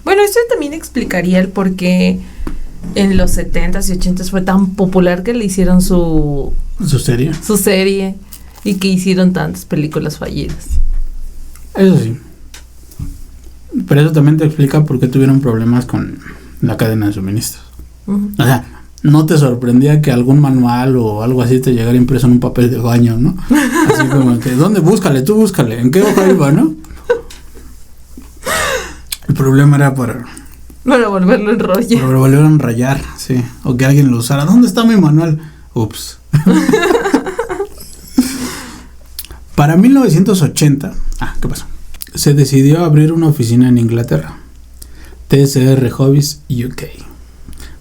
Speaker 1: bueno, eso también explicaría el por qué en los 70s y 80s fue tan popular que le hicieron su serie y que hicieron tantas películas fallidas.
Speaker 2: Eso sí. Pero eso también te explica por qué tuvieron problemas con la cadena de suministros. O sea, no te sorprendía que algún manual o algo así te llegara impreso en un papel de baño, ¿no? Así como que, ¿dónde? Búscale, ¿en qué hoja iba, no? El problema era para
Speaker 1: volverlo en rollo.
Speaker 2: Para volverlo a enrollar, sí. O que alguien lo usara. ¿Dónde está mi manual? Ups. Para 1980, ¿qué pasó? Se decidió abrir una oficina en Inglaterra, TSR Hobbies UK,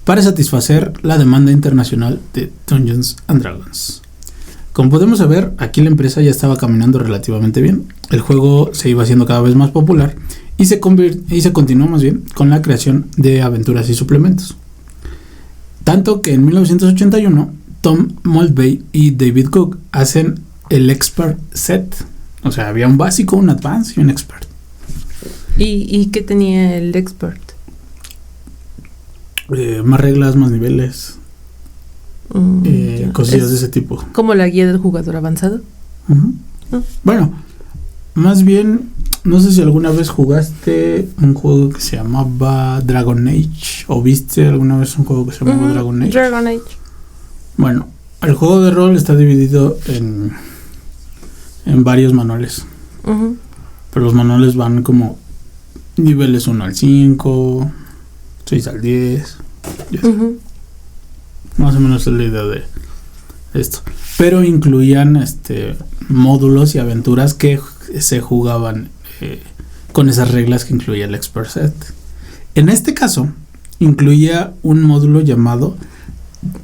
Speaker 2: para satisfacer la demanda internacional de Dungeons and Dragons. Como podemos ver, aquí la empresa ya estaba caminando relativamente bien. El juego se iba haciendo cada vez más popular y se continuó más bien con la creación de aventuras y suplementos. Tanto que en 1981 Tom Maltby y David Cook hacen el Expert Set. O sea, había un básico, un Advanced y un Expert.
Speaker 1: ¿Y qué tenía el Expert?
Speaker 2: Más reglas, más niveles, cosillas de ese tipo.
Speaker 1: ¿Como la guía del jugador avanzado?
Speaker 2: Bueno, más bien, no sé si alguna vez jugaste un juego que se llamaba Dragon Age, o viste alguna vez un juego que se llamaba Dragon Age.
Speaker 1: Dragon Age.
Speaker 2: Bueno, el juego de rol está dividido en en varios manuales.
Speaker 1: Ujú.
Speaker 2: Pero los manuales van como niveles 1 al 5, 6 al 10. Y así.
Speaker 1: Ujú.
Speaker 2: Más o menos es la idea de esto. Pero incluían módulos y aventuras que se jugaban con esas reglas que incluía el Expert Set. En este caso, incluía un módulo llamado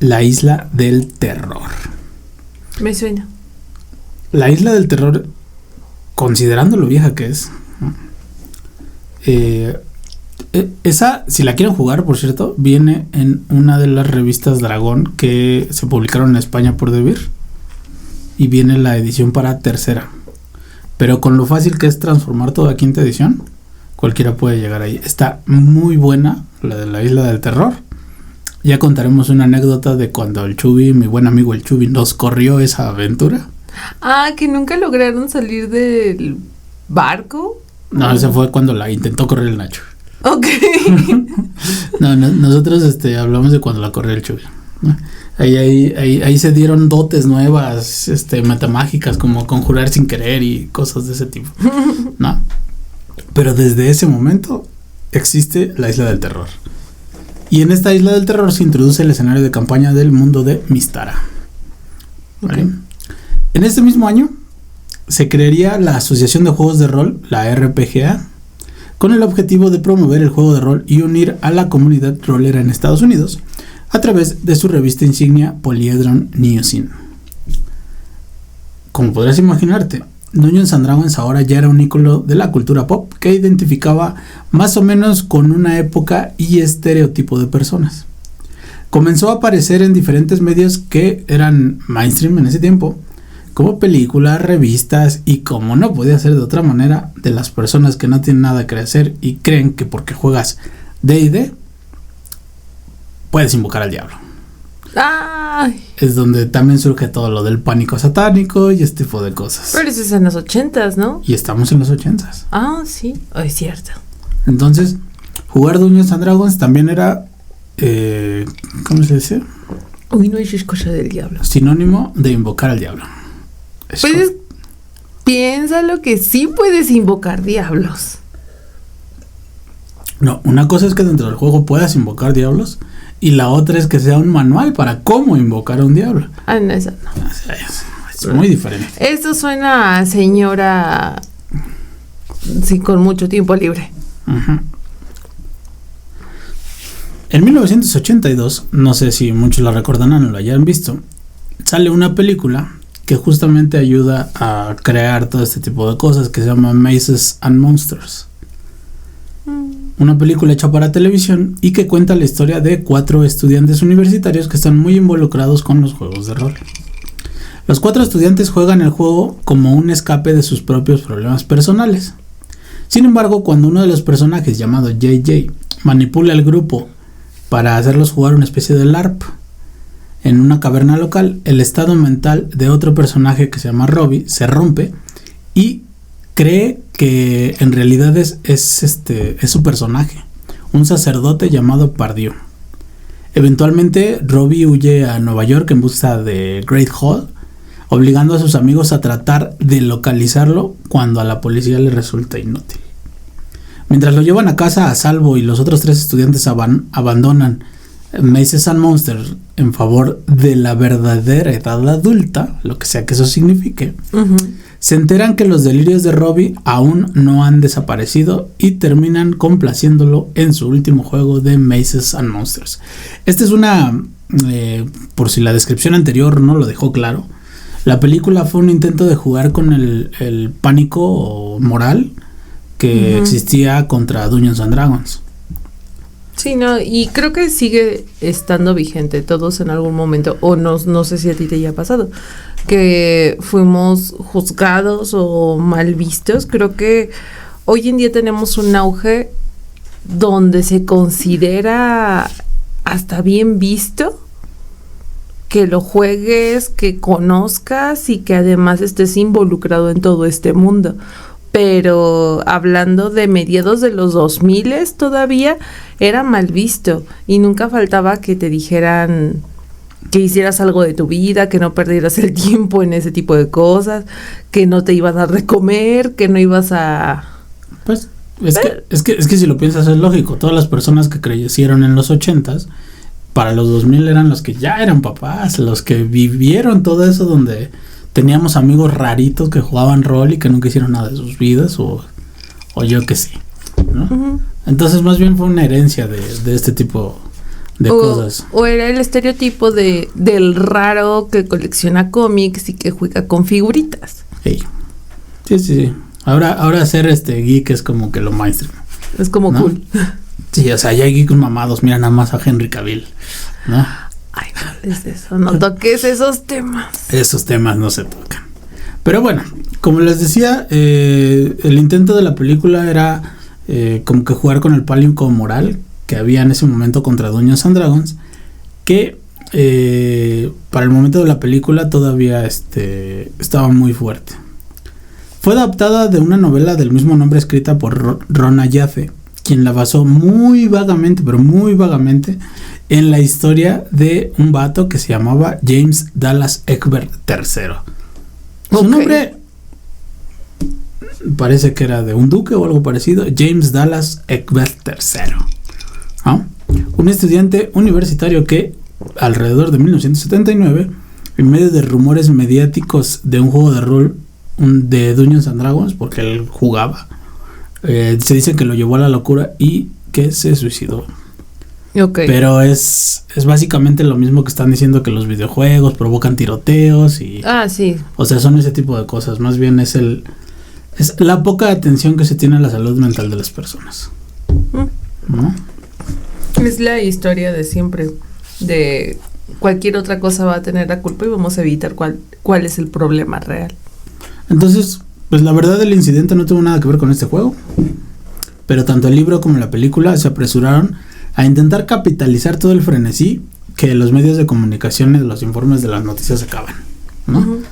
Speaker 2: La Isla del Terror.
Speaker 1: Me suena.
Speaker 2: La Isla del Terror, considerando lo vieja que es, esa, si la quieren jugar, por cierto, viene en una de las revistas Dragón que se publicaron en España por Devir, y viene la edición para tercera. Pero con lo fácil que es transformar todo a quinta edición, cualquiera puede llegar ahí. Está muy buena la de la Isla del Terror. Ya contaremos una anécdota de cuando el Chubi, mi buen amigo el Chubi, nos corrió esa aventura.
Speaker 1: Ah, que nunca lograron salir del barco.
Speaker 2: No, ese fue cuando la intentó correr el Nacho.
Speaker 1: Ok.
Speaker 2: No, nosotros hablamos de cuando la corrió el Chubi, ¿no? Ahí se dieron dotes nuevas, metamágicas, como conjurar sin querer y cosas de ese tipo, ¿no? Pero desde ese momento existe la Isla del Terror. Y en esta Isla del Terror se introduce el escenario de campaña del mundo de Mystara. ¿Vale? Okay. En este mismo año se crearía la Asociación de Juegos de Rol, la RPGA, con el objetivo de promover el juego de rol y unir a la comunidad rolera en Estados Unidos a través de su revista insignia Polyedron Neosyn. Como podrás imaginarte, Dungeons and Dragons ahora ya era un ícono de la cultura pop que identificaba más o menos con una época y estereotipo de personas. Comenzó a aparecer en diferentes medios que eran mainstream en ese tiempo, como películas, revistas y, como no podía ser de otra manera, de las personas que no tienen nada que hacer y creen que porque juegas D&D puedes invocar al diablo.
Speaker 1: Ay.
Speaker 2: Es donde también surge todo lo del pánico satánico y este tipo de cosas.
Speaker 1: Pero eso es en los 80s, ¿no?
Speaker 2: Y estamos en los 80s.
Speaker 1: Ah, sí, es cierto.
Speaker 2: Entonces, jugar Dungeons and Dragons también era, ¿cómo se dice?
Speaker 1: Uy, no, eso es cosa del diablo.
Speaker 2: Sinónimo de invocar al diablo.
Speaker 1: Pues piénsalo que sí puedes invocar diablos.
Speaker 2: No, una cosa es que dentro del juego puedas invocar diablos y la otra es que sea un manual para cómo invocar a un diablo.
Speaker 1: Ah, no, eso no.
Speaker 2: Es muy diferente.
Speaker 1: Esto suena a señora sí, con mucho tiempo libre.
Speaker 2: Uh-huh. En 1982, no sé si muchos la recordarán o lo hayan visto, sale una película que justamente ayuda a crear todo este tipo de cosas que se llama Mazes and Monsters. Una película hecha para televisión y que cuenta la historia de 4 estudiantes universitarios que están muy involucrados con los juegos de rol. Los 4 estudiantes juegan el juego como un escape de sus propios problemas personales. Sin embargo, cuando uno de los personajes, llamado JJ, manipula al grupo para hacerlos jugar una especie de LARP en una caverna local, el estado mental de otro personaje que se llama Robbie se rompe y cree que en realidad es su personaje, un sacerdote llamado Pardieu. Eventualmente Robbie huye a Nueva York en busca de Great Hall, obligando a sus amigos a tratar de localizarlo cuando a la policía le resulta inútil. Mientras lo llevan a casa a salvo y los otros 3 estudiantes abandonan Mazes and Monsters en favor de la verdadera edad adulta, lo que sea que eso signifique, se enteran que los delirios de Robbie aún no han desaparecido y terminan complaciéndolo en su último juego de Mazes and Monsters. Esta es una, por si la descripción anterior no lo dejó claro, la película fue un intento de jugar con el pánico moral que existía contra Dungeons and Dragons.
Speaker 1: Sí, no, y creo que sigue estando vigente. Todos en algún momento, o no sé si a ti te haya pasado, que fuimos juzgados o mal vistos. Creo que hoy en día tenemos un auge donde se considera hasta bien visto que lo juegues, que conozcas y que además estés involucrado en todo este mundo. Pero hablando de mediados de los 2000 todavía era mal visto y nunca faltaba que te dijeran que hicieras algo de tu vida, que no perdieras el tiempo en ese tipo de cosas, que no te ibas a dar de comer, que no ibas a...
Speaker 2: Pues es que si lo piensas es lógico. Todas las personas que crecieron en los 80s, para los 2000 eran los que ya eran papás, los que vivieron todo eso donde teníamos amigos raritos que jugaban rol y que nunca hicieron nada de sus vidas o yo qué sé, ¿no? Uh-huh. Entonces más bien fue una herencia de este tipo de cosas. O
Speaker 1: era el estereotipo del raro que colecciona cómics y que juega con figuritas.
Speaker 2: Hey. Sí. Ahora ser geek es como que lo mainstream.
Speaker 1: Es como, ¿no? Cool.
Speaker 2: Sí, o sea, ya hay geeks mamados, mira nada más a Henry Cavill, ¿no?
Speaker 1: Ay, no es eso, no toques esos temas.
Speaker 2: Esos temas no se tocan. Pero bueno, como les decía, el intento de la película era como que jugar con el pánico moral que había en ese momento contra Dungeons and Dragons, que para el momento de la película todavía estaba muy fuerte. Fue adaptada de una novela del mismo nombre escrita por Rona Jaffe, quien la basó muy vagamente, pero muy vagamente, en la historia de un vato que se llamaba James Dallas Egbert III. Su nombre parece que era de un duque o algo parecido, James Dallas Egbert III, ¿no? Un estudiante universitario que alrededor de 1979, en medio de rumores mediáticos de un juego de rol de Dungeons and Dragons, porque él jugaba, se dice que lo llevó a la locura y que se suicidó.
Speaker 1: Okay.
Speaker 2: Pero es básicamente lo mismo que están diciendo, que los videojuegos provocan tiroteos y...
Speaker 1: sí.
Speaker 2: O sea, son ese tipo de cosas. Más bien es la poca atención que se tiene a la salud mental de las personas. ¿No?
Speaker 1: Es la historia de siempre. De cualquier otra cosa va a tener la culpa y vamos a evitar cuál es el problema real.
Speaker 2: Entonces, pues la verdad el incidente no tuvo nada que ver con este juego. Pero tanto el libro como la película se apresuraron a intentar capitalizar todo el frenesí que los medios de comunicación y los informes de las noticias sacaban, ¿no? Uh-huh.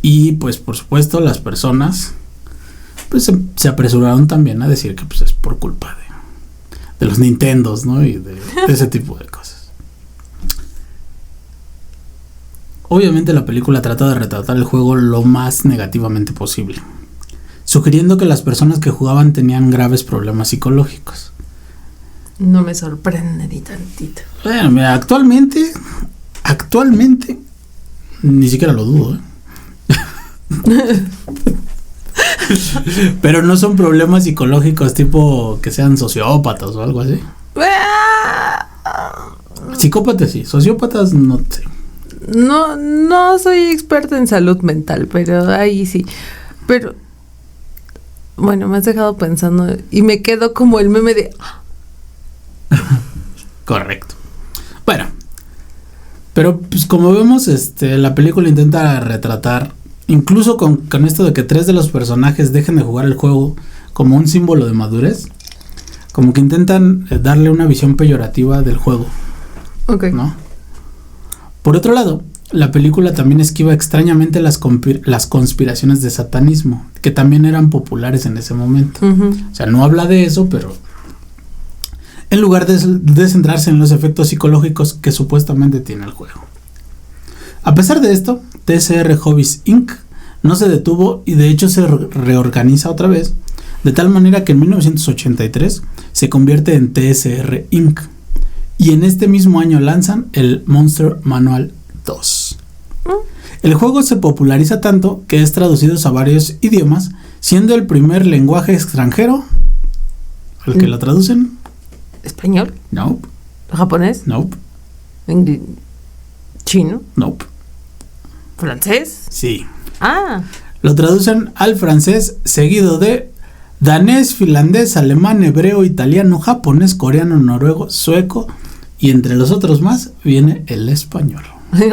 Speaker 2: Y pues por supuesto las personas pues se apresuraron también a decir que pues es por culpa de los Nintendos, ¿no? Y de ese tipo de cosas. Obviamente la película trata de retratar el juego lo más negativamente posible, sugiriendo que las personas que jugaban tenían graves problemas psicológicos.
Speaker 1: No me sorprende ni tantito.
Speaker 2: Bueno, mira, actualmente ni siquiera lo dudo, Pero no son problemas psicológicos tipo que sean sociópatas o algo así. Psicópatas sí, sociópatas no sé.
Speaker 1: No soy experta en salud mental, pero ahí sí. Pero bueno, me has dejado pensando y me quedo como el meme de...
Speaker 2: Correcto. Bueno, pero pues como vemos, la película intenta retratar, incluso con esto de que 3 de los personajes dejen de jugar el juego como un símbolo de madurez, como que intentan darle una visión peyorativa del juego.
Speaker 1: Okay.
Speaker 2: ¿No? Por otro lado, la película también esquiva extrañamente las conspiraciones de satanismo, que también eran populares en ese momento. Uh-huh. O sea, no habla de eso, pero en lugar de centrarse en los efectos psicológicos que supuestamente tiene el juego. A pesar de esto, TSR Hobbies Inc. no se detuvo y de hecho se reorganiza otra vez, de tal manera que en 1983 se convierte en TSR Inc. Y en este mismo año lanzan el Monster Manual 2. El juego se populariza tanto que es traducido a varios idiomas, siendo el primer lenguaje extranjero al que lo traducen.
Speaker 1: ¿Español?
Speaker 2: Nope.
Speaker 1: ¿Japonés?
Speaker 2: Nope.
Speaker 1: ¿Chino?
Speaker 2: Nope.
Speaker 1: ¿Francés?
Speaker 2: Sí.
Speaker 1: Lo
Speaker 2: traducen al francés, seguido de danés, finlandés, alemán, hebreo, italiano, japonés, coreano, noruego, sueco, y entre los otros más viene el español.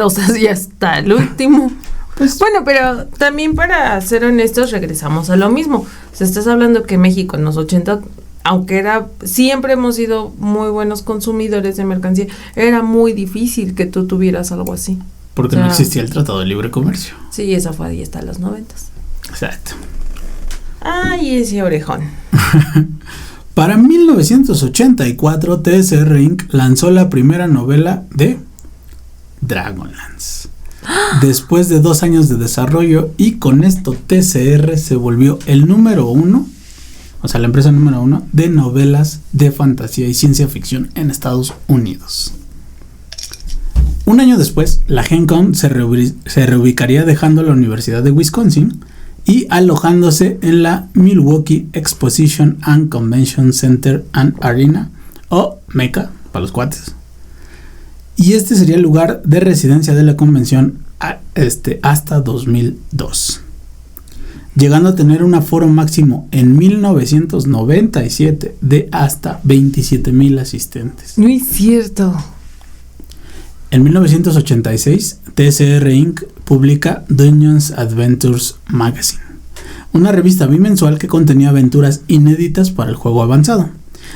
Speaker 1: O sea, ya está el último. Pues, bueno, pero también para ser honestos regresamos a lo mismo. O sea, estás hablando que México en los 80, aunque siempre hemos sido muy buenos consumidores de mercancía, era muy difícil que tú tuvieras algo así.
Speaker 2: Porque no existía el Tratado de Libre Comercio.
Speaker 1: Sí, eso fue ahí hasta los 90.
Speaker 2: Exacto.
Speaker 1: Ay, ese orejón.
Speaker 2: Para 1984, TSR Inc. lanzó la primera novela de Dragonlance. Después de 2 años de desarrollo y con esto TCR se volvió el número 1, o sea, la empresa número 1 de novelas de fantasía y ciencia ficción en Estados Unidos. Un año después, la Gen Con se reubicaría dejando la Universidad de Wisconsin y alojándose en la Milwaukee Exposition and Convention Center and Arena, o MECA para los cuates. Y este sería el lugar de residencia de la convención hasta 2002, llegando a tener un aforo máximo en 1997 de hasta 27,000 asistentes.
Speaker 1: No es cierto.
Speaker 2: En 1986, TCR Inc. publica Dungeons Adventures Magazine, una revista bimensual que contenía aventuras inéditas para el juego avanzado.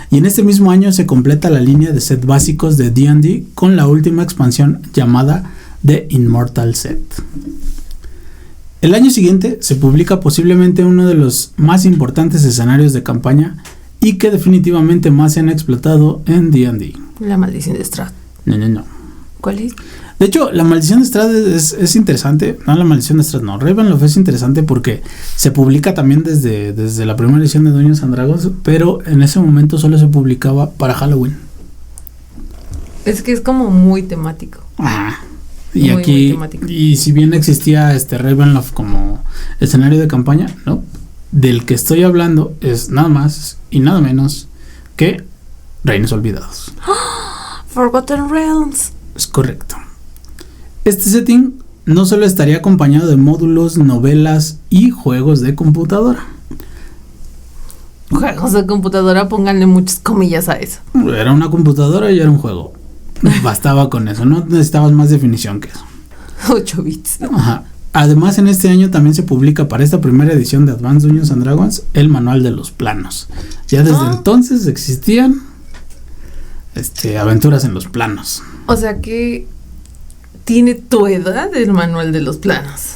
Speaker 2: Y en este mismo año se completa la línea de set básicos de D&D con la última expansión llamada The Immortal Set. El año siguiente se publica posiblemente uno de los más importantes escenarios de campaña y que definitivamente más se han explotado en D&D.
Speaker 1: La maldición de Strahd.
Speaker 2: No.
Speaker 1: ¿Cuál es?
Speaker 2: De hecho, la maldición de Strahd es interesante. No, la maldición de Strahd no. Ravenloft es interesante porque se publica también desde la primera edición de Dungeons and Dragons, pero en ese momento solo se publicaba para Halloween.
Speaker 1: Es que es como muy temático.
Speaker 2: Ah, y muy, aquí, muy temático. Y si bien existía Ravenloft como escenario de campaña, no, del que estoy hablando es nada más y nada menos que Reinos Olvidados.
Speaker 1: Forgotten Realms.
Speaker 2: Es correcto. Este setting no solo estaría acompañado de módulos, novelas y juegos de computadora.
Speaker 1: Juegos de computadora, pónganle muchas comillas a eso.
Speaker 2: Era una computadora y era un juego. Bastaba con eso, no necesitabas más definición que eso.
Speaker 1: 8 bits.
Speaker 2: Ajá. Además, en este año también se publica para esta primera edición de Advanced Dungeons and Dragons el manual de los planos. Ya desde entonces existían aventuras en los planos.
Speaker 1: O sea que tiene tu edad el manual de los planos.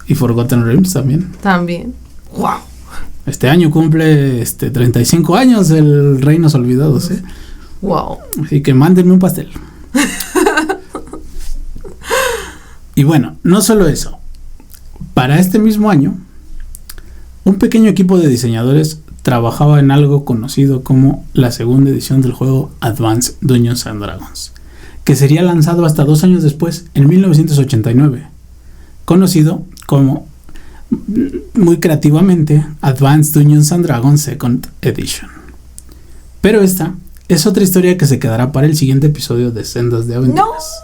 Speaker 2: Y Forgotten Realms también.
Speaker 1: También. ¡Wow!
Speaker 2: Este año cumple 35 años el Reinos Olvidados, ¿eh?
Speaker 1: ¡Wow!
Speaker 2: Así que mándenme un pastel. Y bueno, no solo eso. Para este mismo año, un pequeño equipo de diseñadores trabajaba en algo conocido como la segunda edición del juego Advanced Dungeons and Dragons, que sería lanzado hasta 2 años después, en 1989, conocido como, muy creativamente, Advanced Dungeons and Dragons Second Edition. Pero esta es otra historia que se quedará para el siguiente episodio de Sendas de Aventuras,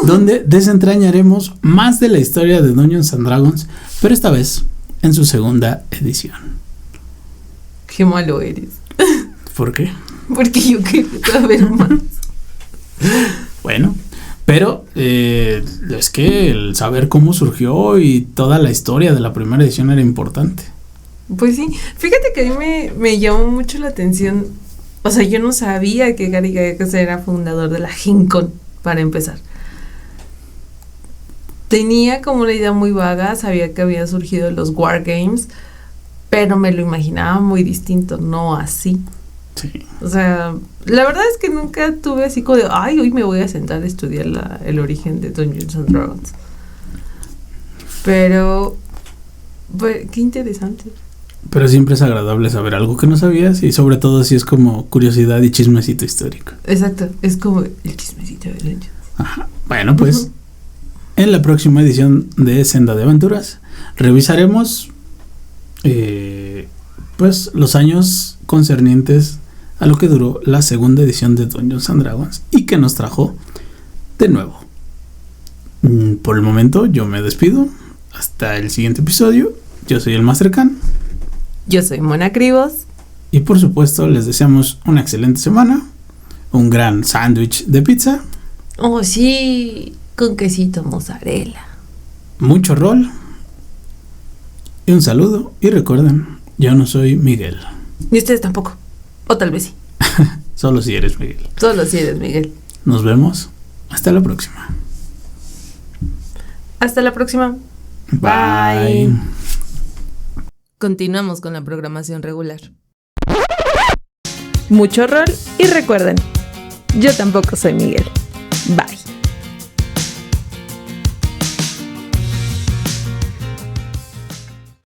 Speaker 2: donde desentrañaremos más de la historia de Dungeons and Dragons, pero esta vez en su segunda edición.
Speaker 1: Qué malo eres.
Speaker 2: ¿Por qué?
Speaker 1: Porque yo quería saber más.
Speaker 2: Bueno, pero es que el saber cómo surgió y toda la historia de la primera edición era importante.
Speaker 1: Pues sí, fíjate que a mí me llamó mucho la atención. O sea, yo no sabía que Gary Gygax era fundador de la Gen Con, para empezar. Tenía como una idea muy vaga, sabía que había surgido los Wargames, pero me lo imaginaba muy distinto, no así.
Speaker 2: Sí.
Speaker 1: O sea, la verdad es que nunca tuve así como de, ay, hoy me voy a sentar a estudiar el origen de Dungeons and Dragons. Pero, pues, qué interesante.
Speaker 2: Pero siempre es agradable saber algo que no sabías y sobre todo si es como curiosidad y chismecito histórico.
Speaker 1: Exacto, es como el chismecito de Dungeons.
Speaker 2: Ajá. Bueno, pues, en la próxima edición de Senda de Aventuras revisaremos pues los años concernientes a lo que duró la segunda edición de Dungeons and Dragons y que nos trajo de nuevo. Por el momento yo me despido hasta el siguiente episodio. Yo soy el Master Khan.
Speaker 1: Yo soy Mona Cribos.
Speaker 2: Y por supuesto les deseamos una excelente semana, un gran sándwich de pizza.
Speaker 1: Oh sí, con quesito mozzarella.
Speaker 2: Mucho rol. Y un saludo. Y recuerden, yo no soy Miguel.
Speaker 1: Ni ustedes tampoco. O tal vez sí.
Speaker 2: Solo si eres Miguel.
Speaker 1: Solo si eres Miguel.
Speaker 2: Nos vemos. Hasta la próxima.
Speaker 1: Hasta la próxima.
Speaker 2: Bye.
Speaker 1: Continuamos con la programación regular. Mucho rol y recuerden, yo tampoco soy Miguel.